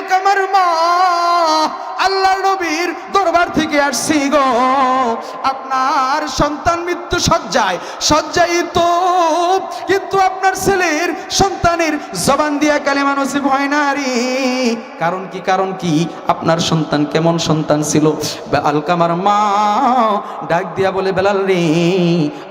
আলকামার মা, আল্লাহর নবীর দরবার থেকে আসছি গো, আপনার সন্তান মৃত্যু সজ্জায় সজ্জায়িত, কিন্তু আপনার ছেলের সন্তানের জবান দিয়া কালেমা নসিব হয় না রে। কারণ কি? কারণ কি? আপনার সন্তান কেমন সন্তান ছিল? আলকামার মা ডাক দিয়া বলে, বেলাল রে,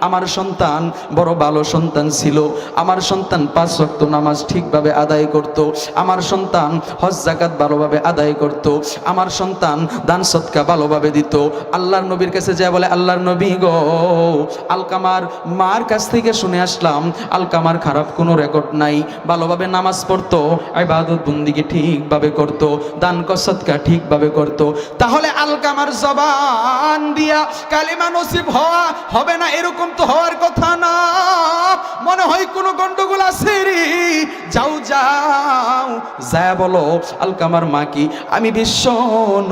আমার সন্তান বড় ভালো সন্তান ছিল। আমার সন্তান 5 ওয়াক্ত নামাজ ঠিকভাবে আদায় করত, আমার সন্তান হজ যাকাত ভালোভাবে আদায় করত, আমার সন্তান দান সদকা ভালোভাবে দিত। আল্লাহর নবীর কাছে যায় বলে, আল্লাহর নবী গো, আলকামার মার কাছ থেকে শুনে আসলাম আলকামার খারাপ কোনো রেকর্ড নাই, ভালোভাবে নামাজ পড়তো, ইবাদত বন্দেগী ঠিকভাবে করত, দান সদকা ঠিকভাবে করত। তাহলে আলকামার জবান দিয়া কালিমা নসিব হবে না এরকম তো হওয়ার কথা না। মনে হয় কোনো গন্ডগোল আছে রে। যাও যাও, যায় বলো আলকামার মা কি, আমি বিশ্ব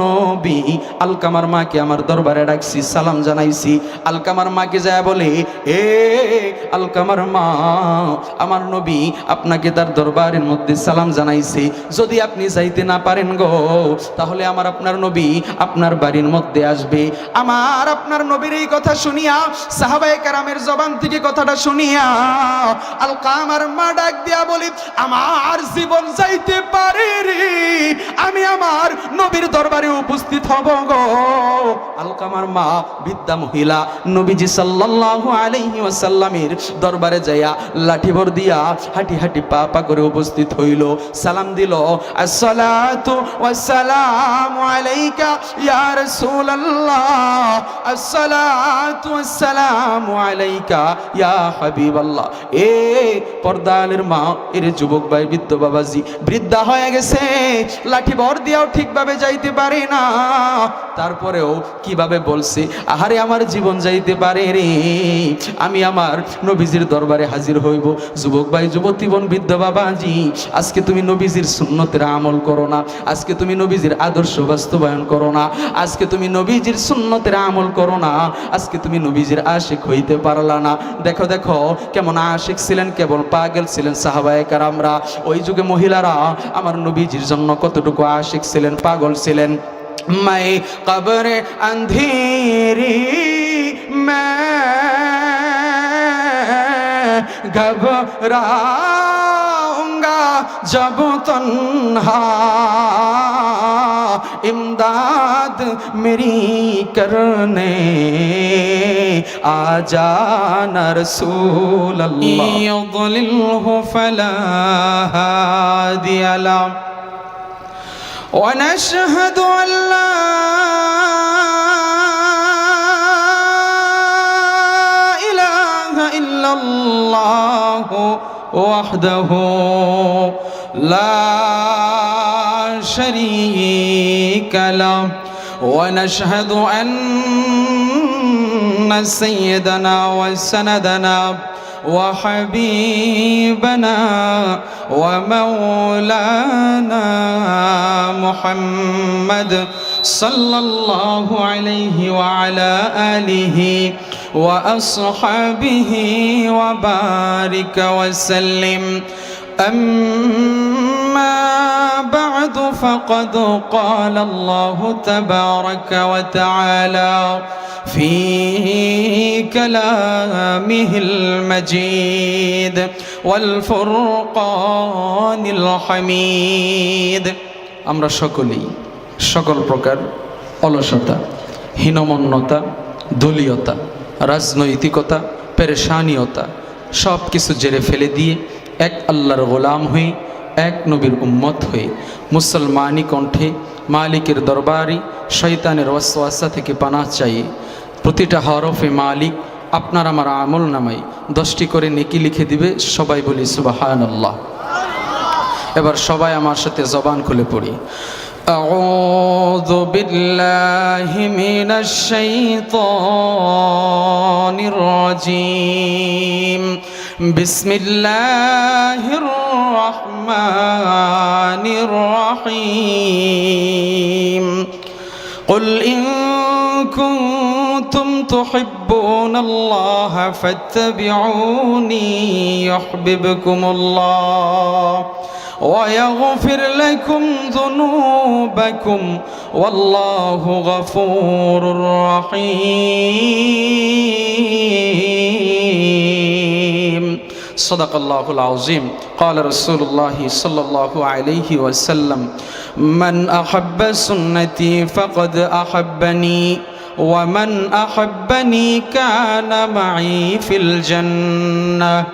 নবী আলকামার মাকে আমার দরবারে ডাকছি, সালাম জানাইছি। আলকামার মাকে যায় বলে, এ আলকামার মা, আমার নবী আপনাকে তার দরবারের মধ্যে সালাম জানাইছে, যদি আপনি যাইতে না পারেন গো, তাহলে আমার আপনার নবী আপনার বাড়ির মধ্যে আসবে। আমার আপনার নবীর এই কথা শুনিয়া, সাহাবায়ে কেরামের জবান থেকে কথাটা শুনিয়া, আলকামার মা ডাক দিয়া বলি, আমার জীবন যাইতে পারে রে, আমি আমার নবীর দরবারে উপস্থিত হব গো। আলকামার মা বৃদ্ধা মহিলা নবীজি সাল্লাল্লাহু আলাইহি ওয়াসাল্লামের দরবারে যাইয়া লাঠি ভর দিয়া হাঁটি হাঁটি পা পা করে উপস্থিত হইল, সালাম দিল, আসসালাতু ওয়াসসালামু আলাইকা ইয়া রাসূলুল্লাহ, আসসালাতু ওয়াসসালামু আলাইকা ইয়া হাবিবাল্লাহ। এ পর্দালের মা, এর যুবক ভাই, বৃদ্ধ বাবাজি, বৃদ্ধা হয়ে গেছে, লাঠি ভর দিয়াও ঠিকভাবে যাইতে পারে না, তারপরেও কিভাবে বলছে, আহারে আমার জীবন যাইতে পারে রে, আমি আমার নবীজির দরবারে হাজির হইব। যুবক ভাই, যুবতী বোন, বৃদ্ধ বাবাজি, আজকে তুমি নবীজির সুন্নতের আমল করো না, আজকে তুমি নবীজির আদর্শ বাস্তবায়ন করো না, আজকে তুমি নবীজির সুন্নতের আমল করো না, আজকে তুমি নবীজির আশিক হইতে পারলা না। দেখো দেখো কেমন আশিক ছিলেন, কেবল পাগল ছিলেন সাহাবায়ে কেরামরা। ওই যুগে মহিলারা আমার নবীজির জন্য কতটুকু আশিক ছিলেন, পাগল ছিলেন। मैं कब्र अंधेरी मैं घबराऊंगा जब तन्हा, इमदाद मेरी करने आ जाना रसूल अल्लाह, युضलिल्हु फला हादिय लह, ونشهد أن لا إله إلا الله وحده لا شريك له، ونشهد أن سيدنا وسندنا وحبيبنا ومولانا محمد صلى الله عليه وعلى آله وأصحابه وبارك وسلم. أما بعد فقد قال الله تبارك وتعالى في كلامه المجيد والفرقان الحميد. আমরা সকলেই সকল প্রকার অলসতা, হীনমন্যতা, দলীয়তা, রাজনৈতিকতা, পেরেশানিয়তা সব কিছু জেরে ফেলে দিয়ে এক আল্লাহর গোলাম হয়ে, এক নবীর উম্মত হয়ে, মুসলমানি কণ্ঠে মালিকের দরবারে শয়তানের ওয়াসওয়াসা থেকে পানাহ চাই। প্রতিটা হরফে মালিক আপনার আমার আমল নামাই 10টি করে নেকি লিখে দিবে। সবাই বলি সুবহানাল্লাহ। এবার সবাই আমার সাথে জবান খুলে পড়ি, আউযু বিল্লাহি মিনাশ শাইতানির রাজীম, বিসমিল্লাহির রহমানির রহিম। কুল ইন কুনতুম তুহিব্বুনাল্লাহা ফাত্তাবিউনি ইউহিব্বুকুমুল্লাহ ويغفر لكم ذنوبكم والله غفور رحيم صدق الله العظيم قال رسول الله صلى الله عليه وسلم من أحب سنتي فقد أحبني ومن أحبني كان معي في الجنة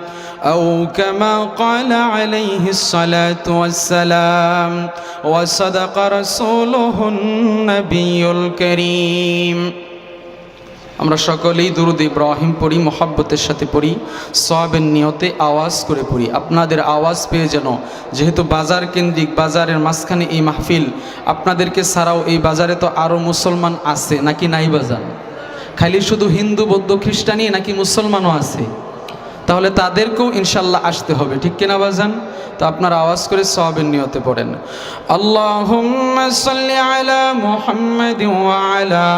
أو كما قال عليه الصلاة والسلام وصدق رسوله النبي الكريم আমরা সকলেই দুরূদ ইব্রাহিম পড়ি, মোহাব্বতের সাথে পড়ি, সওয়াবের নিয়তে আওয়াজ করে পড়ি। আপনাদের আওয়াজ পেয়ে যেন, যেহেতু বাজার কেন্দ্রিক, বাজারের মাঝখানে এই মাহফিল, আপনাদেরকে ছাড়াও এই বাজারে তো আরও মুসলমান আছে নাকি নাই বাজার? খালি শুধু হিন্দু বৌদ্ধ খ্রিস্টানই নাকি মুসলমানও আছে? তাহলে তাদেরকেও ইনশাল্লাহ আসতে হবে, ঠিক কিনা বাজান? তো আপনারা আওয়াজ করে সওয়াবের নিয়তে পড়েন। আল্লাহুম্মা সাল্লি আলা মুহাম্মাদ ওয়া আলা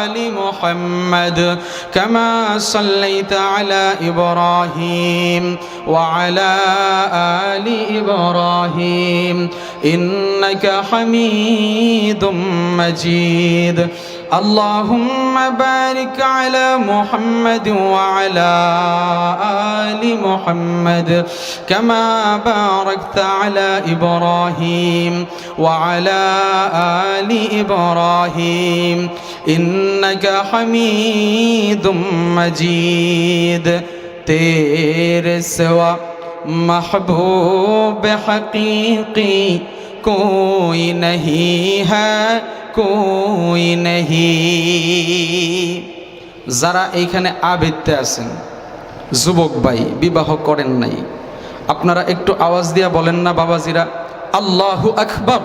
আলি মুহাম্মাদ কামা সাল্লাইতা আলা ইব্রাহিম ওয়া আলা আলি ইব্রাহিম ইন্নাকা হামিদুম মাজিদ। اللهم بارك على محمد وعلى آل محمد كما باركت على إبراهيم وعلى آل إبراهيم إنك حميد مجيد तेरे सिवा महबूब हकीकी कोई नहीं है कोई नहीं। যারা এইখানে আবেদতে আছেন, যুবক ভাই বিবাহ করেন নাই, আপনারা একটু আওয়াজ দিয়া বলেন না বাবাজিরা আল্লাহু আকবার।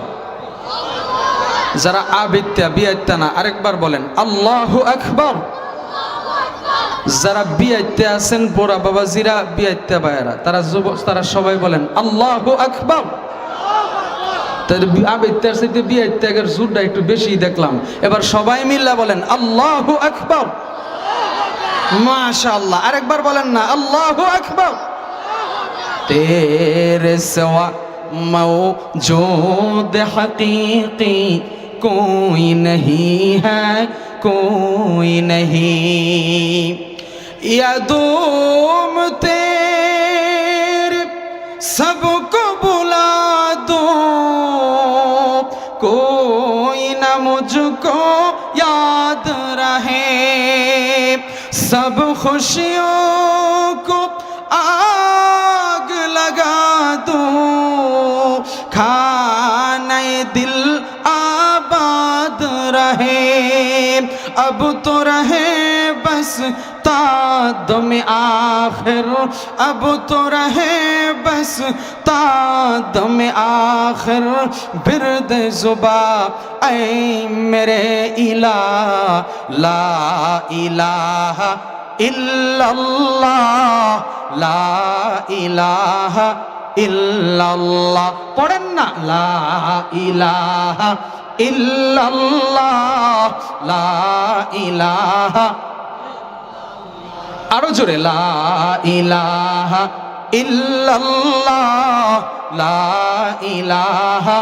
যারা আবেদতে বিয়াইতে না আরেকবার বলেন আল্লাহু আকবার। যারা বিয়াইতে আছেন বোরা বাবাজিরা, বিয়াইতে ভাইয়েরা, তারা যুবক, তারা সবাই বলেন আল্লাহু আকবার। বিয়ের জোরটা একটু বেশি দেখলাম, এবার সবাই মিল্লা বলেন আল্লাহু আকবার। মাশাআল্লাহ, আরেকবার বলেন না আল্লাহু আকবার। তেরে সিवा मौजूद हकीकी कोई नहीं है कोई नहीं। यदूम तेरे सबको बुला दो कोई न मुझको याद रहे। सब खुशियों को आग लगा दो खाने दिल आबाद रहे। अब तो रहे बस तादम आखिर, अब तो रहे बस तादम आखिर। बिरद जुबा ऐ मेरे इला ला इलाहा इल्लल्लाह ला इलाहा इल्लल्लाह। पढ़ेन ना ला इलाहा इल्लल्लाह ला इलाहा, আরো জোরে লা ইলাহা ইল্লাল্লাহ লা ইলাহা।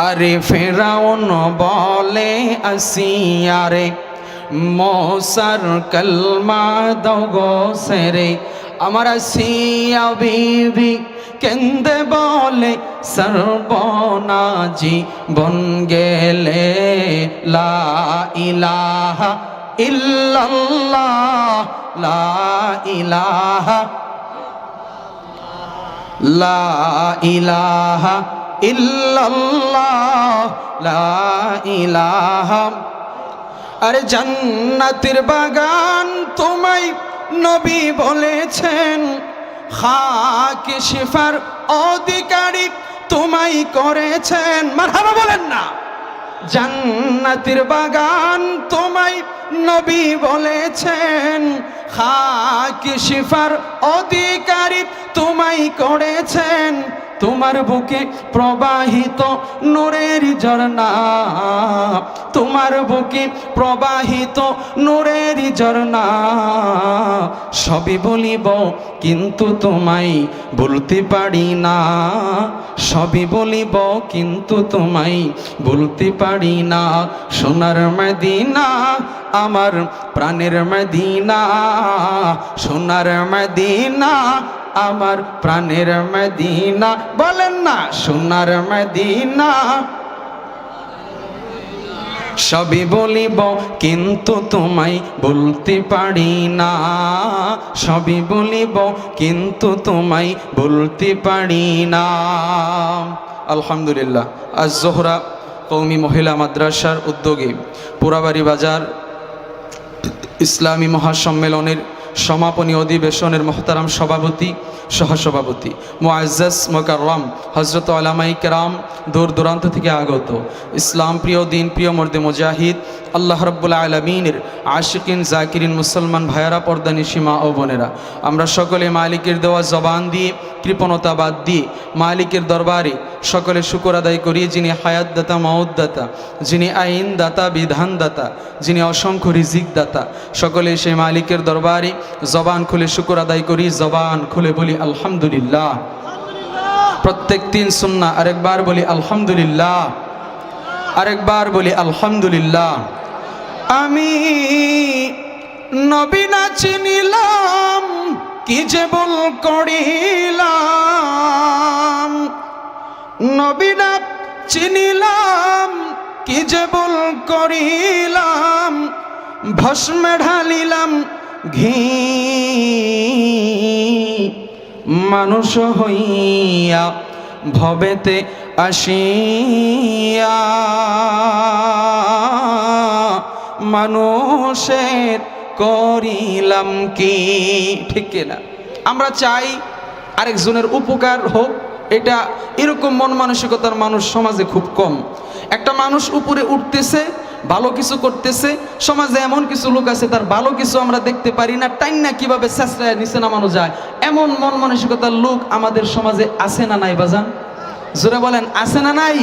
আরে ফেরাউন বলে আসিয়ারে মৌসার কলমা দাও গো সেরে। আমার আসিয়া বিবি কেন্দে বলে সর্বনাজি বন গেলে লা ইলাহা ইল্লাল্লাহ লা ইলাহা লা ইলাহা ইল্লাল্লাহ লা ইলাহা। আরে জান্নাতের বাগান তোমায় নবী বলেছেন, খাকে শিফার অধিকারী তোমায় করেছেন। মারহাবা বলেন না। জান্নাতের বাগান তোমায় নবী বলেছেন, খাকে শিফার অধিকারী তোমায় করেছেন। তোমার বুকে প্রবাহিত নূরের ঝর্ণা, তোমার বুকে প্রবাহিত নূরের ঝর্ণা। সবই বলিব কিন্তু তোমায় বলতে পারি না, সবই বলিব কিন্তু তোমায় বলতে পারি না। সোনার মদিনা আমার প্রাণের মদিনা, সোনার মদিনা আমার প্রাণের মদিনা। বলেন না সোনার মদিনা। সবই বলিব কিন্তু তোমায় বলতে পারি না, সবই বলিব কিন্তু তোমায় বলতে পারি না। আলহামদুলিল্লাহ, আজ জোহরা কওমি মহিলা মাদ্রাসার উদ্যোগে পোড়াবাড়ি বাজার ইসলামী মহাসম্মেলনের সমাপনী অধিবেশনের মোহতারাম সভাপতি সহসভাপতি মুআজ্জাজ মুকাররম হযরত উলামায়ে কেরাম, দূর দূরান্ত থেকে আগত ইসলাম প্রিয় দিন প্রিয় মর্দে মুজাহিদ, আল্লাহ রাব্বুল আলামিনের আশিকিন জাকিরিন মুসলমান ভাইয়েরা, পর্দানিশী মা ও বোনেরা, আমরা সকলে মালিকের দেওয়া জবান দিয়ে কৃপণতা বাদ দিয়ে মালিকের দরবারে সকলে শুকর আদায় করি, যিনি হায়াত দাতা মাউত দাতা, যিনি আইন দাতা বিধান দাতা, যিনি অসংখ্য রিজিক দাতা। সকলে সেই মালিকের দরবারে জবান খুলে শুকর আদায় করি, জবান খুলে বলি আলহামদুলিল্লাহ। প্রত্যেক দিন সুন্নাহ, আরেকবার বলি আলহামদুলিল্লাহ, আরেকবার বলি আলহামদুলিল্লাহ। আমি নবী না চিনিলাম কি যে ভুল করিলাম, নবী না চিনিলাম কি যে ভুল করিলাম, ভস্মে ঢালিলাম ঘি মানুষ হইয়া ভবেতে আসিয়া, মানুষের করিলাম কি। ঠিক কিনা? আমরা চাই আরেকজনের উপকার হোক, এটা এরকম মন মানসিকতার মানুষ সমাজে খুব কম। একটা মানুষ উপরে উঠতেছে, ভালো কিছু করতেছে, সমাজে এমন কিছু লোক আছে তার ভালো কিছু আমরা দেখতে পারি না, টাইম না কিভাবে চেষ্টায় নিচে নামানো যায়, এমন মন মানসিকতার লোক আমাদের সমাজে আছে না নাই বাজান? জোরে বলেন আছে না নাই?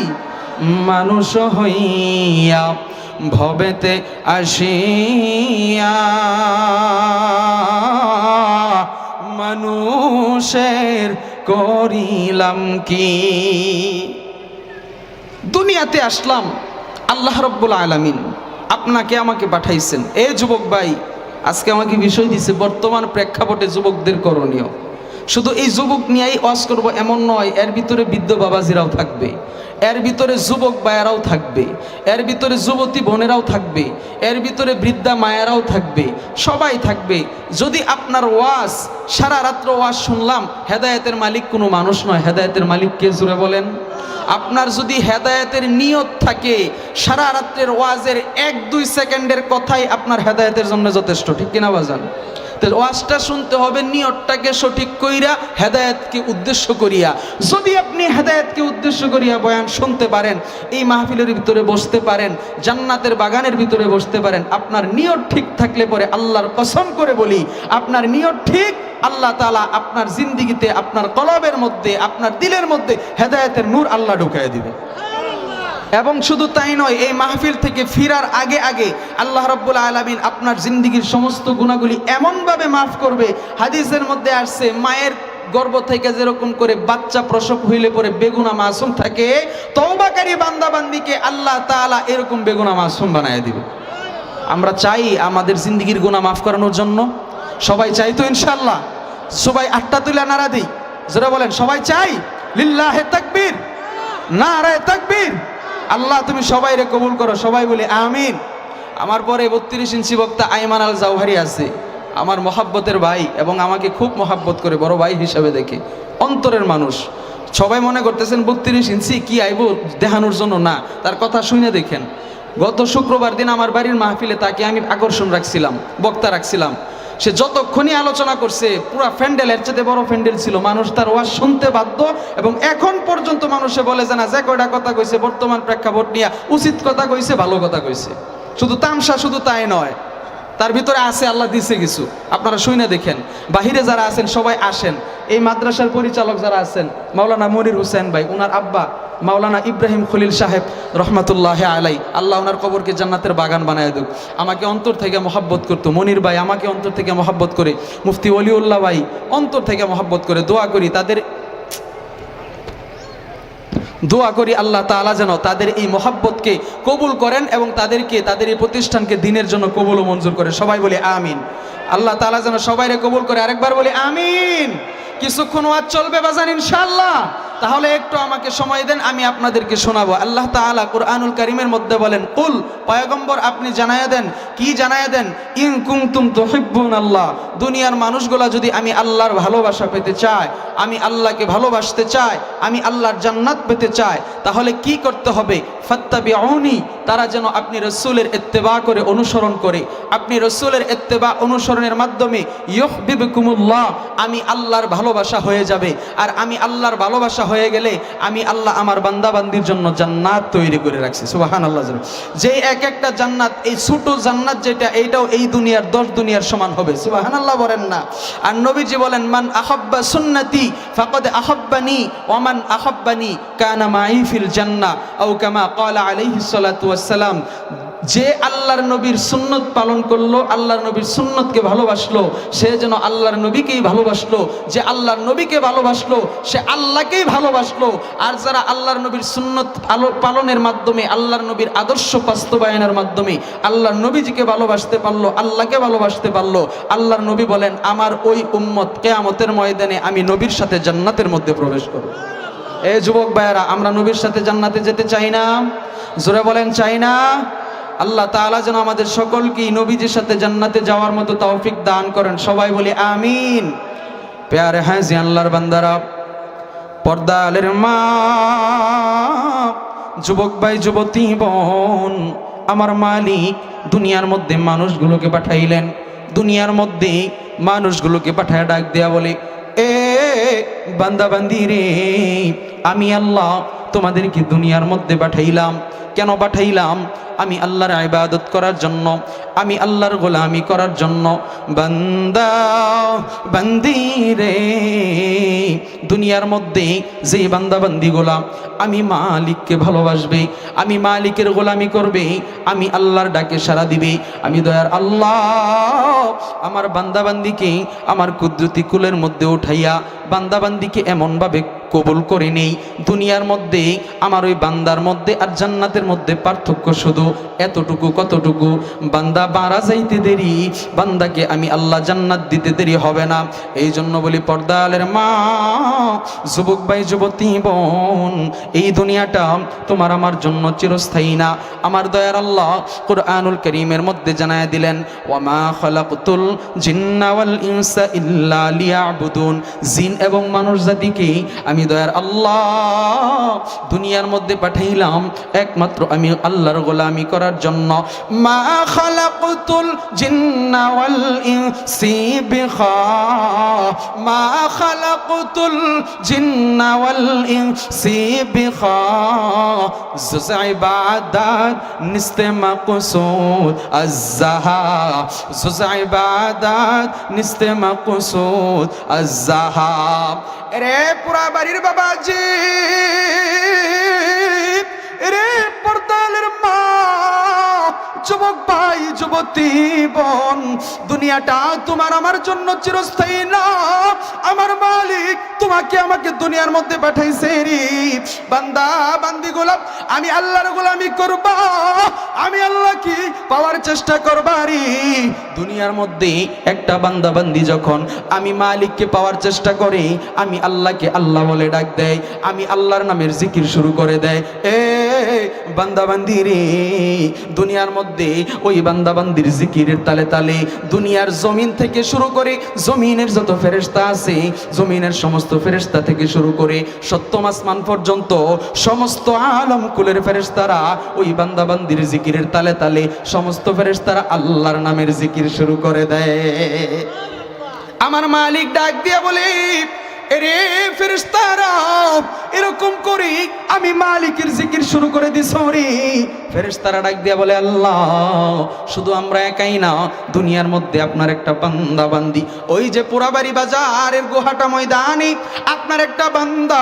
মানুষ হইয়া ভবেতে আসিয়া মানুষের করিলাম কি। দুনিয়াতে আসলাম, আল্লাহ রাব্বুল আলামিন আপনাকে আমাকে পাঠাইছেন। এ যুবক ভাই, আজকে আমাকে বিষয় দিছে বর্তমান প্রেক্ষাপটে যুবকদের করণীয়। শুধু এই যুবক নিয়েই ওয়াজ করব এমন নয়, এর ভিতরে বৃদ্ধ বাবাজিরাও থাকবে, এর ভিতরে যুবক ভাইয়ারাও থাকবে, এর ভিতরে যুবতী বোনেরাও থাকবে, এর ভিতরে বৃদ্ধা মায়েরাও থাকবে, সবাই থাকবে। যদি আপনার ওয়াজ, সারা রাত্র ওয়াজ শুনলাম, হেদায়েতের মালিক কোনো মানুষ নয়, হেদায়েতের মালিক কে? জুড়ে বলেন। আপনার যদি হেদায়েতের নিয়ত থাকে, সারা রাত্রের ওয়াজের 1-2 সেকেন্ডের কথাই আপনার হেদায়েতের জন্য যথেষ্ট। ঠিক কিনা বাজান? তো ওয়াজটা শুনতে হবে নিয়তটাকে সঠিক কইরা, হেদায়েতকে উদ্দেশ্য করিয়া। যদি আপনি হেদায়েতকে উদ্দেশ্য করিয়া বয়ান শুনতে পারেন, এই মাহফিলের ভিতরে বসতে পারেন, জান্নাতের বাগানের ভিতরে বসতে পারেন, আপনার নিয়ত ঠিক থাকলে পরে আল্লাহর কসম করে বলি, আপনার নিয়ত ঠিক, আল্লাহ তাআলা আপনার জিন্দেগিতে, আপনার কলবের মধ্যে, আপনার দিলের মধ্যে হেদায়েতের নূর আল্লাহ ঢুকাইয়া দিবে। এবং শুধু তাই নয়, এই মাহফিল থেকে ফিরার আগে আগে আল্লাহ রাব্বুল আলামিন আপনার জিন্দেগির সমস্ত গুনাহগুলি এমনভাবে মাফ করবে। হাদিসের মধ্যে আসছে, মায়ের গর্ভ থেকে যেরকম করে বাচ্চা প্রসব হইলে পরে বেগুনা মাসুম থাকে, তওবাকারী বান্দা বান্দিকে আল্লাহ তাআলা এরকম বেগুনা মাসুম বানায় দিবে। আমরা চাই আমাদের জিন্দেগির গুনাহ মাফ করানোর জন্য, সবাই চাই তো ইনশাআল্লাহ? সবাই আটটা তুলে নারা দিই, যারা বলেন সবাই চাই। লিল্লাহে তাকবীর, নারায়ে তাকবীর। আল্লাহ তুমি সবাই রে কবুল করো, সবাই বলি আমিন। আমার পরে 32 ইঞ্চি বক্তা আইমান আল জাওহারি আছে, আমার মহাব্বতের ভাই এবং আমাকে খুব মহাব্বত করে, বড় ভাই হিসাবে দেখে, অন্তরের মানুষ। সবাই মনে করতেছেন 32 ইঞ্চি কি আইব দেখানোর জন্য, না, তার কথা শুনে দেখেন। গত শুক্রবার দিন আমার বাড়ির মাহফিলে তাকে আমি আকর্ষণ রাখছিলাম, বক্তা রাখছিলাম। সে যতক্ষণই আলোচনা করছে, পুরা প্যান্ডেল, এর চেয়ে বড় প্যান্ডেল ছিল, মানুষ তার ওয়াজ শুনতে বাধ্য। এবং এখন পর্যন্ত মানুষে বলে যে না, যে কয়টা কথা কইছে বর্তমান প্রেক্ষাপট নিয়ে উচিত কথা কইছে, ভালো কথা কইছে। শুধু তামসা, শুধু তাই নয়, তার ভিতরে আছে, আল্লাহ দিছে কিছু, আপনারা শুনে দেখেন। বাহিরে যারা আছেন সবাই আসেন। এই মাদ্রাসার পরিচালক যারা আছেন, মাওলানা মনির হোসেন ভাই, ওনার আব্বা মাওলানা ইব্রাহিম খলিল সাহেব রহমাতুল্লাহ আলাই, আল্লাহ ওনার কবরকে জান্নাতের বাগান বানায় দেব। আমাকে অন্তর থেকে মহাব্বত করতো মনির ভাই, আমাকে অন্তর থেকে মহাব্বত করে, মুফতি ওলিউল্লাহ ভাই অন্তর থেকে মহাব্বত করে। দোয়া করি আল্লাহ তাআলা যেন তাদের এই মহাব্বতকে কবুল করেন এবং তাদের এই প্রতিষ্ঠানকে দিনের জন্য কবুল ও মঞ্জুর করে। সবাই বলি আমিন। আল্লাহ তাআলা যেন সবাইরে কবুল করে। আরেকবার বলি আমিন। কিছুক্ষণ ওয়াজ চলবে বাজান ইনশাআল্লাহ, তাহলে একটু আমাকে সময় দেন, আমি আপনাদেরকে শোনাবো। আল্লাহ তাআলা কুরআনুল কারীমের মধ্যে বলেন, কুল, পয়গম্বর আপনি জানায়া দেন। কি জানায়া দেন? ইন কুনতুম তুহিব্বুনাল্লাহ, দুনিয়ার মানুষগুলা যদি আমি আল্লাহর ভালোবাসা পেতে চায়, আমি আল্লাহকে ভালোবাসতে চাই, আমি আল্লাহর জান্নাত পেতে চাই, তাহলে কি করতে হবে? ফাত্তাবিউনি, তারা যেন আপনি রাসূলের ইত্তেবা করে, অনুসরণ করে, আপনি রাসূলের ইত্তেবা অনুসরণের মাধ্যমে ইউহিব্বুকুমুল্লাহ, আমি আল্লাহর ভালোবাসা হয়ে যাবে। আর আমি আল্লাহর ভালোবাসা হয়ে গেলে আমি আল্লাহ আমার বান্দাবান্দির জন্য জান্নাত তৈরি করে রাখছি। সুবহানাল্লাহ। যে এক একটা জান্নাত, এই ছোট জান্নাত যেটা, এইটাও এই দুনিয়ার 10 দুনিয়ার সমান হবে। সুবহানাল্লাহ বলেন না? আর নবীজি বলেন, মান আহাব্বা সুন্নতি ফাকাদ আহাব্বানি ওয়া মান আহাব্বানি কানা মাই ফিল জান্নাহ, আও কামা ক্বালা আলাইহিস সালাতু ওয়াস সালাম। যে আল্লাহর নবীর সুন্নত পালন করলো, আল্লাহর নবীর সুন্নতকে ভালোবাসলো, সে যেন আল্লাহর নবীকেই ভালোবাসলো। যে আল্লাহর নবীকে ভালোবাসলো, সে আল্লাহকেই ভালোবাসলো। আর যারা আল্লাহর নবীর সুন্নত পালনের মাধ্যমে, আল্লাহর নবীর আদর্শ বাস্তবায়নের মাধ্যমে আল্লাহর নবীজিকে ভালোবাসতে পারলো, আল্লাহকে ভালোবাসতে পারলো, আল্লাহর নবী বলেন, আমার ওই উম্মত কিয়ামতের ময়দানে আমি নবীর সাথে জান্নাতের মধ্যে প্রবেশ করব। এই যুবক ভাইয়েরা, আমরা নবীর সাথে জান্নাতে যেতে চাই না? জোরে বলেন, চাই না? আল্লাহ তাআলা যেন আমাদের সকলকে নবীজির সাথে জান্নাতে যাওয়ার মতো তৌফিক দান করেন। সবাই বলি আমিন। প্যারে হ্যাঁ জি আল্লাহর বান্দারা, পর্দালের মা, যুবক ভাই, যুবতী বোন, আমার মালিক দুনিয়ার মধ্যে মানুষগুলোকে পাঠাইলেন। দুনিয়ার মধ্যে মানুষগুলোকে পাঠায় ডাক দেয়া বলে, এ বান্দা বান্দি রে, আমি আল্লাহ তোমাদেরকে দুনিয়ার মধ্যে পাঠাইলাম। কেন পাঠাইলাম? আমি আল্লাহর ইবাদত করার জন্য, আমি আল্লাহর গোলামি করার জন্য। বান্দা বান্দি রে, দুনিয়ার মধ্যে যে বান্দা বান্দি গোলাম আমি মালিককে ভালোবাসবে, আমি মালিকের গোলামি করবে, আমি আল্লাহর ডাকে সাড়া দিবে, আমি দয়ার আল্লাহ আমার বান্দা বান্দিকে আমার কুদরতি কুলের মধ্যে উঠাইয়া বান্দা বান্দিকে এমনভাবে কবুল করে নেই। দুনিয়ার মধ্যে আমার ওই বান্দার মধ্যে আর জান্নাতের মধ্যে পার্থক্য শুধু এতটুকু, কতটুকু? বান্দা মারা যাইতে দেরি, বান্দাকে আমি আল্লাহ জান্নাত দিতে দেরি হবে না। এই জন্য বলি, পর্দালের মা, যুবক ভাই, যুবতী বোন, এই দুনিয়াটা তোমার আমার জন্য চিরস্থায়ী না। আমার দয়ার আল্লাহ কুরআনুল কারীমের মধ্যে জানায় দিলেন, ওয়া মা খালাকতুল জিন্না ওয়াল ইনসা ইল্লা লিয়াবুদুন, জিন এবং মানুষ জাতিকে আমি দয়ার আল্লাহ দুনিয়ার মধ্যে পাঠাইলাম একমাত্র আমি আল্লাহর গোলামি করার জন্য। মা খালাকতুল জিন্না ওয়াল ইনসি বিখা, মা খালাকতুল জিন্না ওয়াল ইনসি বিখা, জুজ ইবাদত নিস্তে মাকসুদ আয-যাহা, জুজ ইবাদত নিস্তে মাকসুদ আয-যাহা। রে পুরা বাড়ির বাবাজি, রে পর্দালের মা, যুবক ভাই, যুবতী বোন, দুনিয়াটা তোমার আমার জন্য চিরস্থায়ী না। আমার মালিক তোমাকে আমাকে দুনিয়ার মধ্যে পাঠাইছে রে বান্দা বান্দি গোলাম, আমি আল্লাহর গোলামি করবা, আমি আল্লাহকে পাওয়ার চেষ্টা করবা রে। দুনিয়ার মধ্যে একটা বান্দা বান্দি যখন আমি মালিককে পাওয়ার চেষ্টা করে, আমি আল্লাহকে আল্লাহ বলে ডাক দেয়, আমি আল্লাহর নামের জিকির শুরু করে দেয়, এ বান্দা বান্দি রে, দুনিয়ার মধ্যে ওই বান্দা বান্দির জিকিরের তালে তালে দুনিয়ার জমিন থেকে শুরু করে জমিনের যত ফেরেশতা আছে, জমিনের সমস্ত ফেরেশতা থেকে শুরু করে সপ্তম আসমান পর্যন্ত সমস্ত আলম কুলের ফেরেশতারা ওই বান্দা বান্দির জিকিরের তালে তালে সমস্ত ফেরেশতারা আল্লাহর নামের জিকির শুরু করে দেয়। আমার মালিক ডাক দিয়ে বলে, এরে ফেরেশতারা এরকম করি আমি মালিকের জিকির শুরু করে দিছি রে। ফেরেশতারা ডাক দিয়া বলে আল্লাহ শুধু আমরা একাই না, দুনিয়ার মধ্যে আপনার একটা বান্দা বান্দি, ওই যে পোড়াবাড়ি বাজারের গোহাটা ময়দানে আপনার একটা বান্দা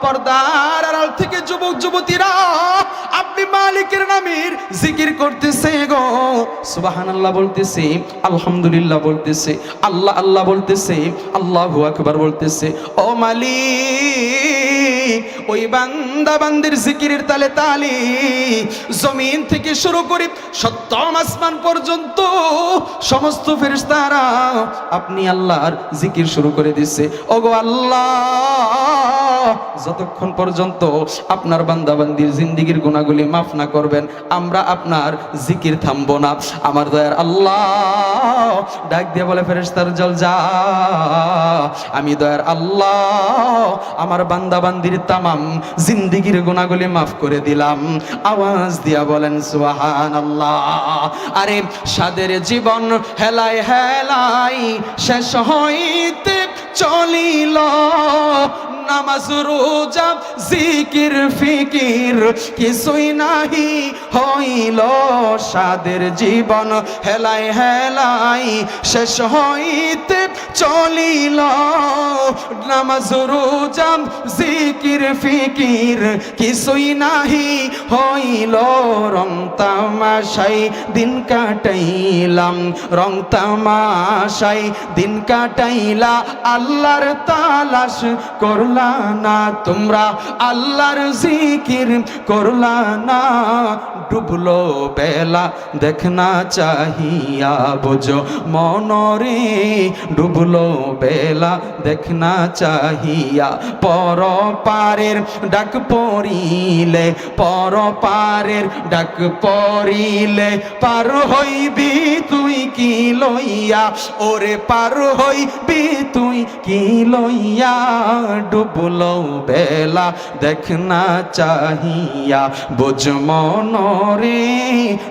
পর্দার আড়াল থেকে যুবক যুবতীরা আপনি মালিকের নামের জিকির করতেছে গো, সুবহানাল্লাহ বলতেছে, আলহামদুলিল্লাহ বলতেছে, আল্লাহ আল্লাহ বলতেছে, আল্লাহু আকবার বলতেছে। ও মালিক ওই বান্দা বান্দির জিকিরের তালে তালে জমিন থেকে শুরু করে সপ্তম আসমান পর্যন্ত সমস্ত ফেরেশতারা আপনি আল্লাহর জিকির শুরু করে দিছে। ওগো আল্লাহ যতক্ষণ পর্যন্ত আপনার বান্দা বান্দির জিন্দেগীর গুনাহগুলি মাফ না করবেন আমরা আপনার জিকির থামবো না। আমার দয়ার আল্লাহ ডাক দিয়ে বলে ফেরেশতার জল যা, আমি দয়ার আল্লাহ আমার বান্দা বান্দির তামাম জিন্দেগীর গুনাহগুলি মাফ করে দিলাম। আওয়াজ দিয়া বলেন সুবহানাল্লাহ। আরে সাদের জীবন হেলাই হেলাই শেষ হইতে চলিল, নামাজ রোজা জিকির ফিকির কিছুই নাহি হইল, সাদের জীবন হেলাই হেলাই শেষ হইতে চলিল, নামাজ রোজা জিকির ফিকির কিছুই নাহি হইল, রং তামাশাই দিন কাটাইলাম, রং তামাশাই দিন কাটাইলা, আল্লাহর তালাশ করলা না তোমরা, আল্লাহর জিকির করলা না, ডুবলো বেলা দেখনা চাহিয়া বোঝো মনরে, ডুবলো বেলা দেখনা চাহিয়া, পর পারের ডাক পড়িলে, পর পারের ডাক পড়িলে, পার হইবি তুই কি লইয়া, ওরে পার হইবি তুই কি লইয়া, ডুবলো বেলা দেখনা চাহিয়া বোঝ মনরে,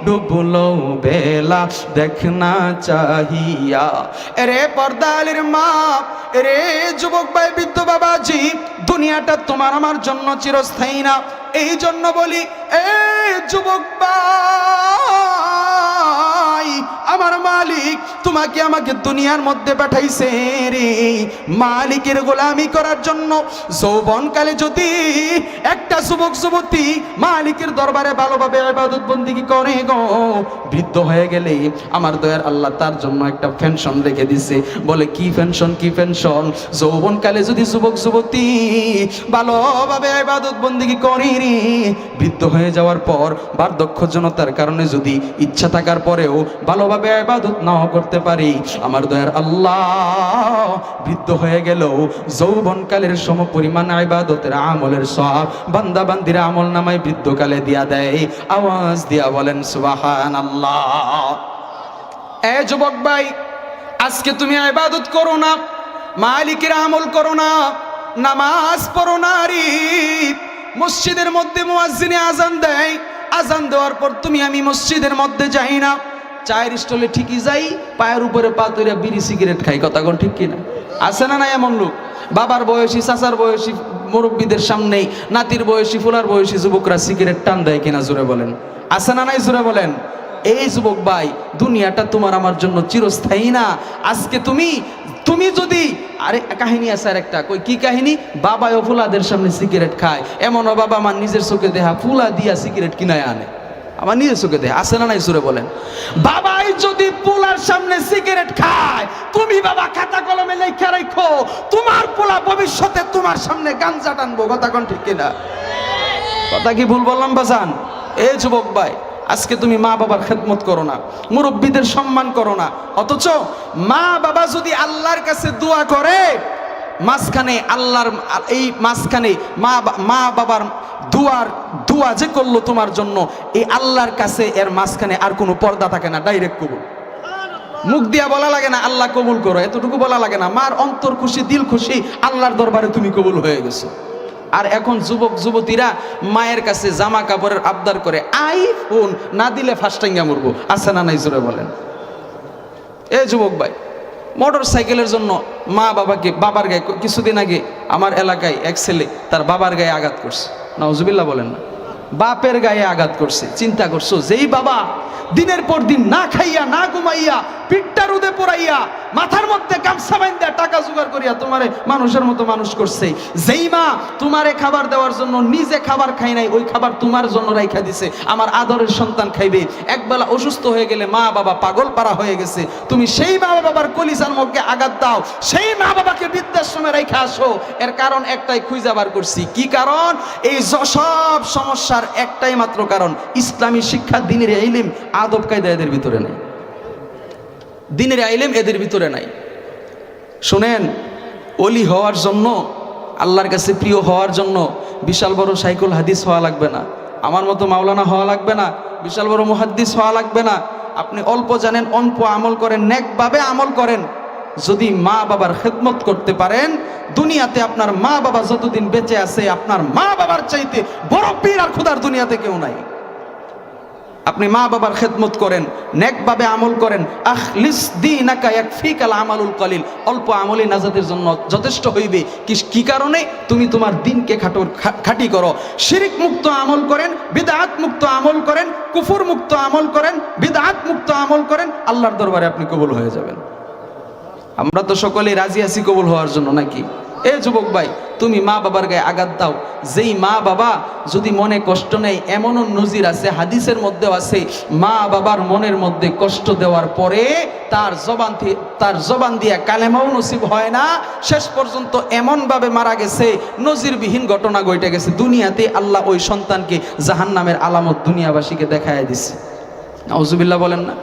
ডুবলো বেলা দেখনা চাহিয়া। এরে পর্দালির মা, এরে যুবক ভাই বৃদ্ধ বাবাজি, দুনিয়াটা তোমার আমার জন্য চিরস্থায়ী না, এই জন্য বলি এ যুবক ভাই আমার মালিক তোমাকে আমাকে দুনিয়ার মধ্যে পাঠাইছে রে মালিকের গোলামি করার জন্য। যৌবনকালে যদি একটা যুবক যুবতী মালিকের দরবারে ভালোভাবে ইবাদত বন্দেগী করে গো, বৃদ্ধ হয়ে গেলে আমার দয়ার আল্লাহ তার জন্য একটা পেনশন রেখে দিছে। বলে কি পেনশন? কি পেনশন? যৌবনকালে যদি যুবক যুবতী ভালোভাবে ইবাদত বন্দেগী করে রে, বৃদ্ধ হয়ে যাওয়ার পর বার্ধক্যজনতার কারণে যদি ইচ্ছা থাকার পরেও ভালোভাবে ইবাদত নাও করতে পারি, আমার দয়ার আল্লাহ বৃদ্ধ হয়ে গেলেও যৌবনকালের সমপরিমাণ ইবাদতের আমলের সওয়াব বান্দা বান্দির আমল নামায় বৃদ্ধকালে দিয়া দেয়। আওয়াজ দিয়া বলেন সুবহানাল্লাহ। এ যুবক ভাই, আজকে তুমি ইবাদত করো না, মালিকের আমল করো না, নামাজ পড়ো না রে, মসজিদের মধ্যে মুয়াজ্জিনে আজান দেয়, আজান দেওয়ার পর তুমি আমি মসজিদের মধ্যে যাই না, চায়ের স্টলে ঠিকই যাই, পায়ের উপরে পা তুলে বিড়ি সিগারেট খাই, কথা কোন ঠিক কিনা? আছে না নাই এমন লোক? বাবার বয়সী, চাচার বয়সী মুরব্বীদের সামনেই নাতির বয়সী, ফুলার বয়সী যুবকরা সিগারেট টান দেয় কিনা? জোরে বলেন, আছে না নাই? জোরে বলেন। এই যুবক ভাই, দুনিয়াটা তোমার আমার জন্য চিরস্থায়ী না। আজকে তুমি যদি, আরে কাহিনী আছে আর একটা, কই কি কাহিনী? বাবা ও ফুলাদের সামনে সিগারেট খায়, এমনও বাবা আমার নিজের চোখে দেখা ফুলা দিয়া সিগারেট কিনায় আনে, আমার নিজের চোখে দেখা, আছে না নাই? জোরে বলেন। বাবাই যদি পোলার সামনে সিগারেট খায়, তুমি বাবা খাতা কলমে লেখা রাখো, তোমার পোলা ভবিষ্যতে তোমার সামনে গাঞ্জা টানবো, কথা কোন ঠিক কিনা? কথা কি ভুল বললাম বাজান? এই যুবক ভাই, আজকে তুমি মা বাবার খেদমত করো না, মুরব্বীদের সম্মান করো না, অথচ মা বাবা যদি আল্লাহর কাছে দোয়া করে, মাঝখানে আল্লাহর এই মাঝখানে মা বাবার দোয়া যে করলো তোমার জন্য, এই আল্লাহর কাছে এর মাঝখানে আর কোনো পর্দা থাকে না, ডাইরেক্ট কবুল। মুখ দিয়া বলা লাগে না আল্লাহ কবুল করো, এতটুকু বলা লাগে না, মার অন্তর খুশি, দিল খুশি, আল্লাহর দরবারে তুমি কবুল হয়ে গেছো। আর এখন যুবক যুবতীরা মায়ের কাছে জামা কাপড়ের আবদার করে, আইফোন না দিলে ফাস্টাঙ্গা মরবো, আছে না নাই? জোরে বলেন। এ যুবক ভাই, মোটর সাইকেলের জন্য মা বাবাকে বাবার গায়ে, কিছুদিন আগে আমার এলাকায় এক ছেলে তার বাবার গায়ে আঘাত করছে, নাউজুবিল্লাহ বলেন না, বাপের গায়ে আঘাত করছে। চিন্তা করছো, যেই বাবা দিনের পর দিন না খাইয়া না ঘুমাইয়া পিঠটা রোদে পোড়াইয়া মাথার মধ্যে গামছা বাঁধা টাকা জোগাড় করিয়া তোমারে মানুষের মতো মানুষ করছে, যেই মা তোমারে খাবার দেওয়ার জন্য নিজে খাবার খাই নাই, ওই খাবার তোমার জন্য রাইখা দিছে, আমার আদরের সন্তান খাইবে, একবেলা অসুস্থ হয়ে গেলে মা বাবা পাগল পারা হয়ে গেছে, তুমি সেই মা বাবার কলিজার মধ্যে আঘাত দাও, সেই মা বাবাকে বৃদ্ধাশ্রমে রাইখা আসো। এর কারণ একটাই খুঁজে বার করছি। কি কারণ? এই সব সমস্যার একটাই মাত্র কারণ, ইসলামী শিক্ষা, দ্বীনের ইলম, আদব কায়দা এদের ভিতরে নেই, দ্বীনের ইলম এদের ভিতরে নাই। শোনেন, ওলি হওয়ার জন্য, আল্লাহর কাছে প্রিয় হওয়ার জন্য বিশাল বড় সাইকুল হাদিস হওয়া লাগবে না, আমার মতো মাওলানা হওয়া লাগবে না, বিশাল বড় মুহাদ্দিস হওয়া লাগবে না। আপনি অল্প জানেন, অল্প আমল করেন, নেকভাবে আমল করেন, যদি মা বাবার খেদমত করতে পারেন, দুনিয়াতে আপনার মা বাবা যতদিন বেঁচে আছে, আপনার মা বাবার চাইতে বড় পীর আর খোদার দুনিয়াতে কেউ নাই। আপনি মা বাবার খেদমত করেন, নেকভাবে আমল করেন, আখলিস দীনাকা ইয়াকফিকাল আমালুল কলিল, অল্প আমলই নাজাতের জন্য যথেষ্ট হইবে। কি কারণে? তুমি তোমার দিনকে খাঁটি করো, শিরিক মুক্ত আমল করেন, বিদআত মুক্ত আমল করেন, কুফর মুক্ত আমল করেন, বিদআত মুক্ত আমল করেন, আল্লাহর দরবারে আপনি কবুল হয়ে যাবেন। আমরা তো সকলেই রাজি আছি কবুল হওয়ার জন্য, নাকি? এ যুবক ভাই, তুমি মা বাবার গায়ে আঘাত দাও, যেই মা বাবা যদি মনে কষ্ট নেই, এমনও নজির আছে, হাদিসের মধ্যেও আছে, মা বাবার মনের মধ্যে কষ্ট দেওয়ার পরে তার জবান দিয়ে কালেমাও নসিব হয় না, শেষ পর্যন্ত এমনভাবে মারা গেছে, নজিরবিহীন ঘটনা ঘটে গেছে, দুনিয়াতে আল্লাহ ওই সন্তানকে জাহান্নামের আলামত দুনিয়াবাসীকে দেখায় দিছে। নাউজুবিল্লাহ বলেন না।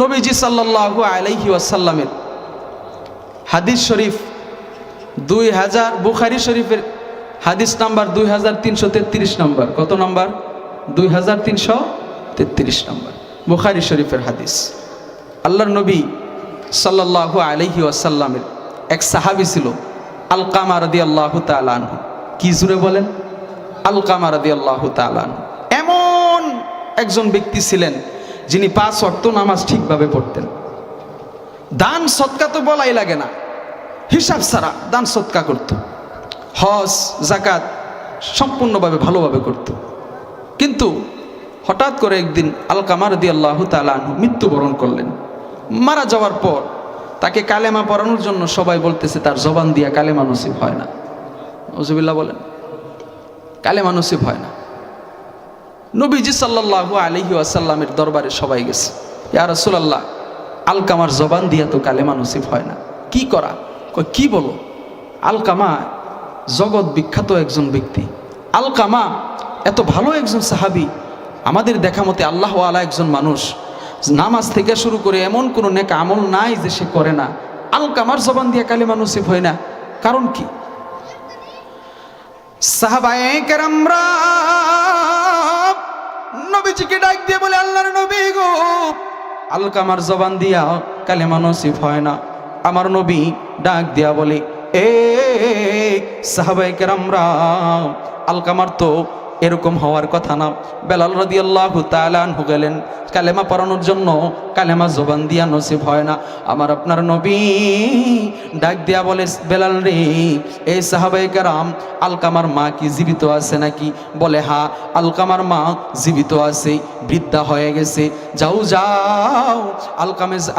নবীজি সাল্লাল্লাহু আলাইহি ওয়াসাল্লামের হাদিস শরীফ 2000, বুখারী শরীফের হাদিস নাম্বার 2333 নম্বর। কত নম্বর? 2333 নম্বর বুখারী শরীফের হাদিস। আল্লাহর নবী সাল্লাল্লাহু আলাইহি ওয়াসাল্লামের এক সাহাবী ছিল, আলকামা রাদিয়াল্লাহু তাআলা আনহু। কি জুড়ে বলেন? আলকামা রাদিয়াল্লাহু তাআলা আনহু এমন একজন ব্যক্তি ছিলেন যিনি 5 ওয়াক্ত নামাজ ঠিকভাবে পড়তেন, দান সদকা তো বলাই লাগে না, হিসাব ছাড়া দান সদকা করত, হজ জাকাত সম্পূর্ণভাবে ভালোভাবে করত। কিন্তু হঠাৎ করে একদিন আলকামা রাদিয়াল্লাহু তাআলা আনহু মৃত্যুবরণ করলেন। মারা যাওয়ার পর তাকে কালেমা পড়ানোর জন্য সবাই বলতেছে তার জবান দিয়া কালেমা নসিব হয় না। নাউজুবিল্লাহ বলেন, কালেমা নসিব হয় না। নবীজি সাল্লাল্লাহু আলাইহি ওয়াসাল্লামের দরবারে সবাই গেছে, ইয়া রাসূলুল্লাহ, আলকামার জবান দিয়া তো কালেমা নসিব হয় না, কি করা? কি বলো? আলকামা জগৎ বিখ্যাত একজন ব্যক্তি, আলকামা এত ভালো একজন সাহাবী, আমাদের দেখা মতে আল্লাহ ওয়ালা একজন মানুষ, নামাজ থেকে শুরু করে এমন কোনো নেক আমল নাই যে সে করে না, আলকামার জবান দিয়ে কালেমা নসিব হয় না, কারণ কি? সাহাবায়ে কেরামরা নবীজিকে ডাক দিয়ে বলে, আল্লাহর নবী গো, আলকামার জবান দিয়া কালেমা নসিব হয় না। আমার নবী ডাক দিয়া বলে, এ সাহাবায়ে কেরামরা, আলকামার তো এরকম হওয়ার কথা না। বেলাল রাদিয়াল্লাহু তাআলা আনহু গেলেন কালেমা পড়ানোর জন্য, কালেমা জবান দিয়া নসিব হয় না। আমার আপনার নবী ডাক দিয়া বলে, বেলাল রে, এই সাহাবায়ে কেরাম, আলকামার মা কি জীবিত আছে নাকি? বলে, হ্যাঁ, আলকামার মা জীবিত আছে, বৃদ্ধা হয়ে গেছে। যাও যাও,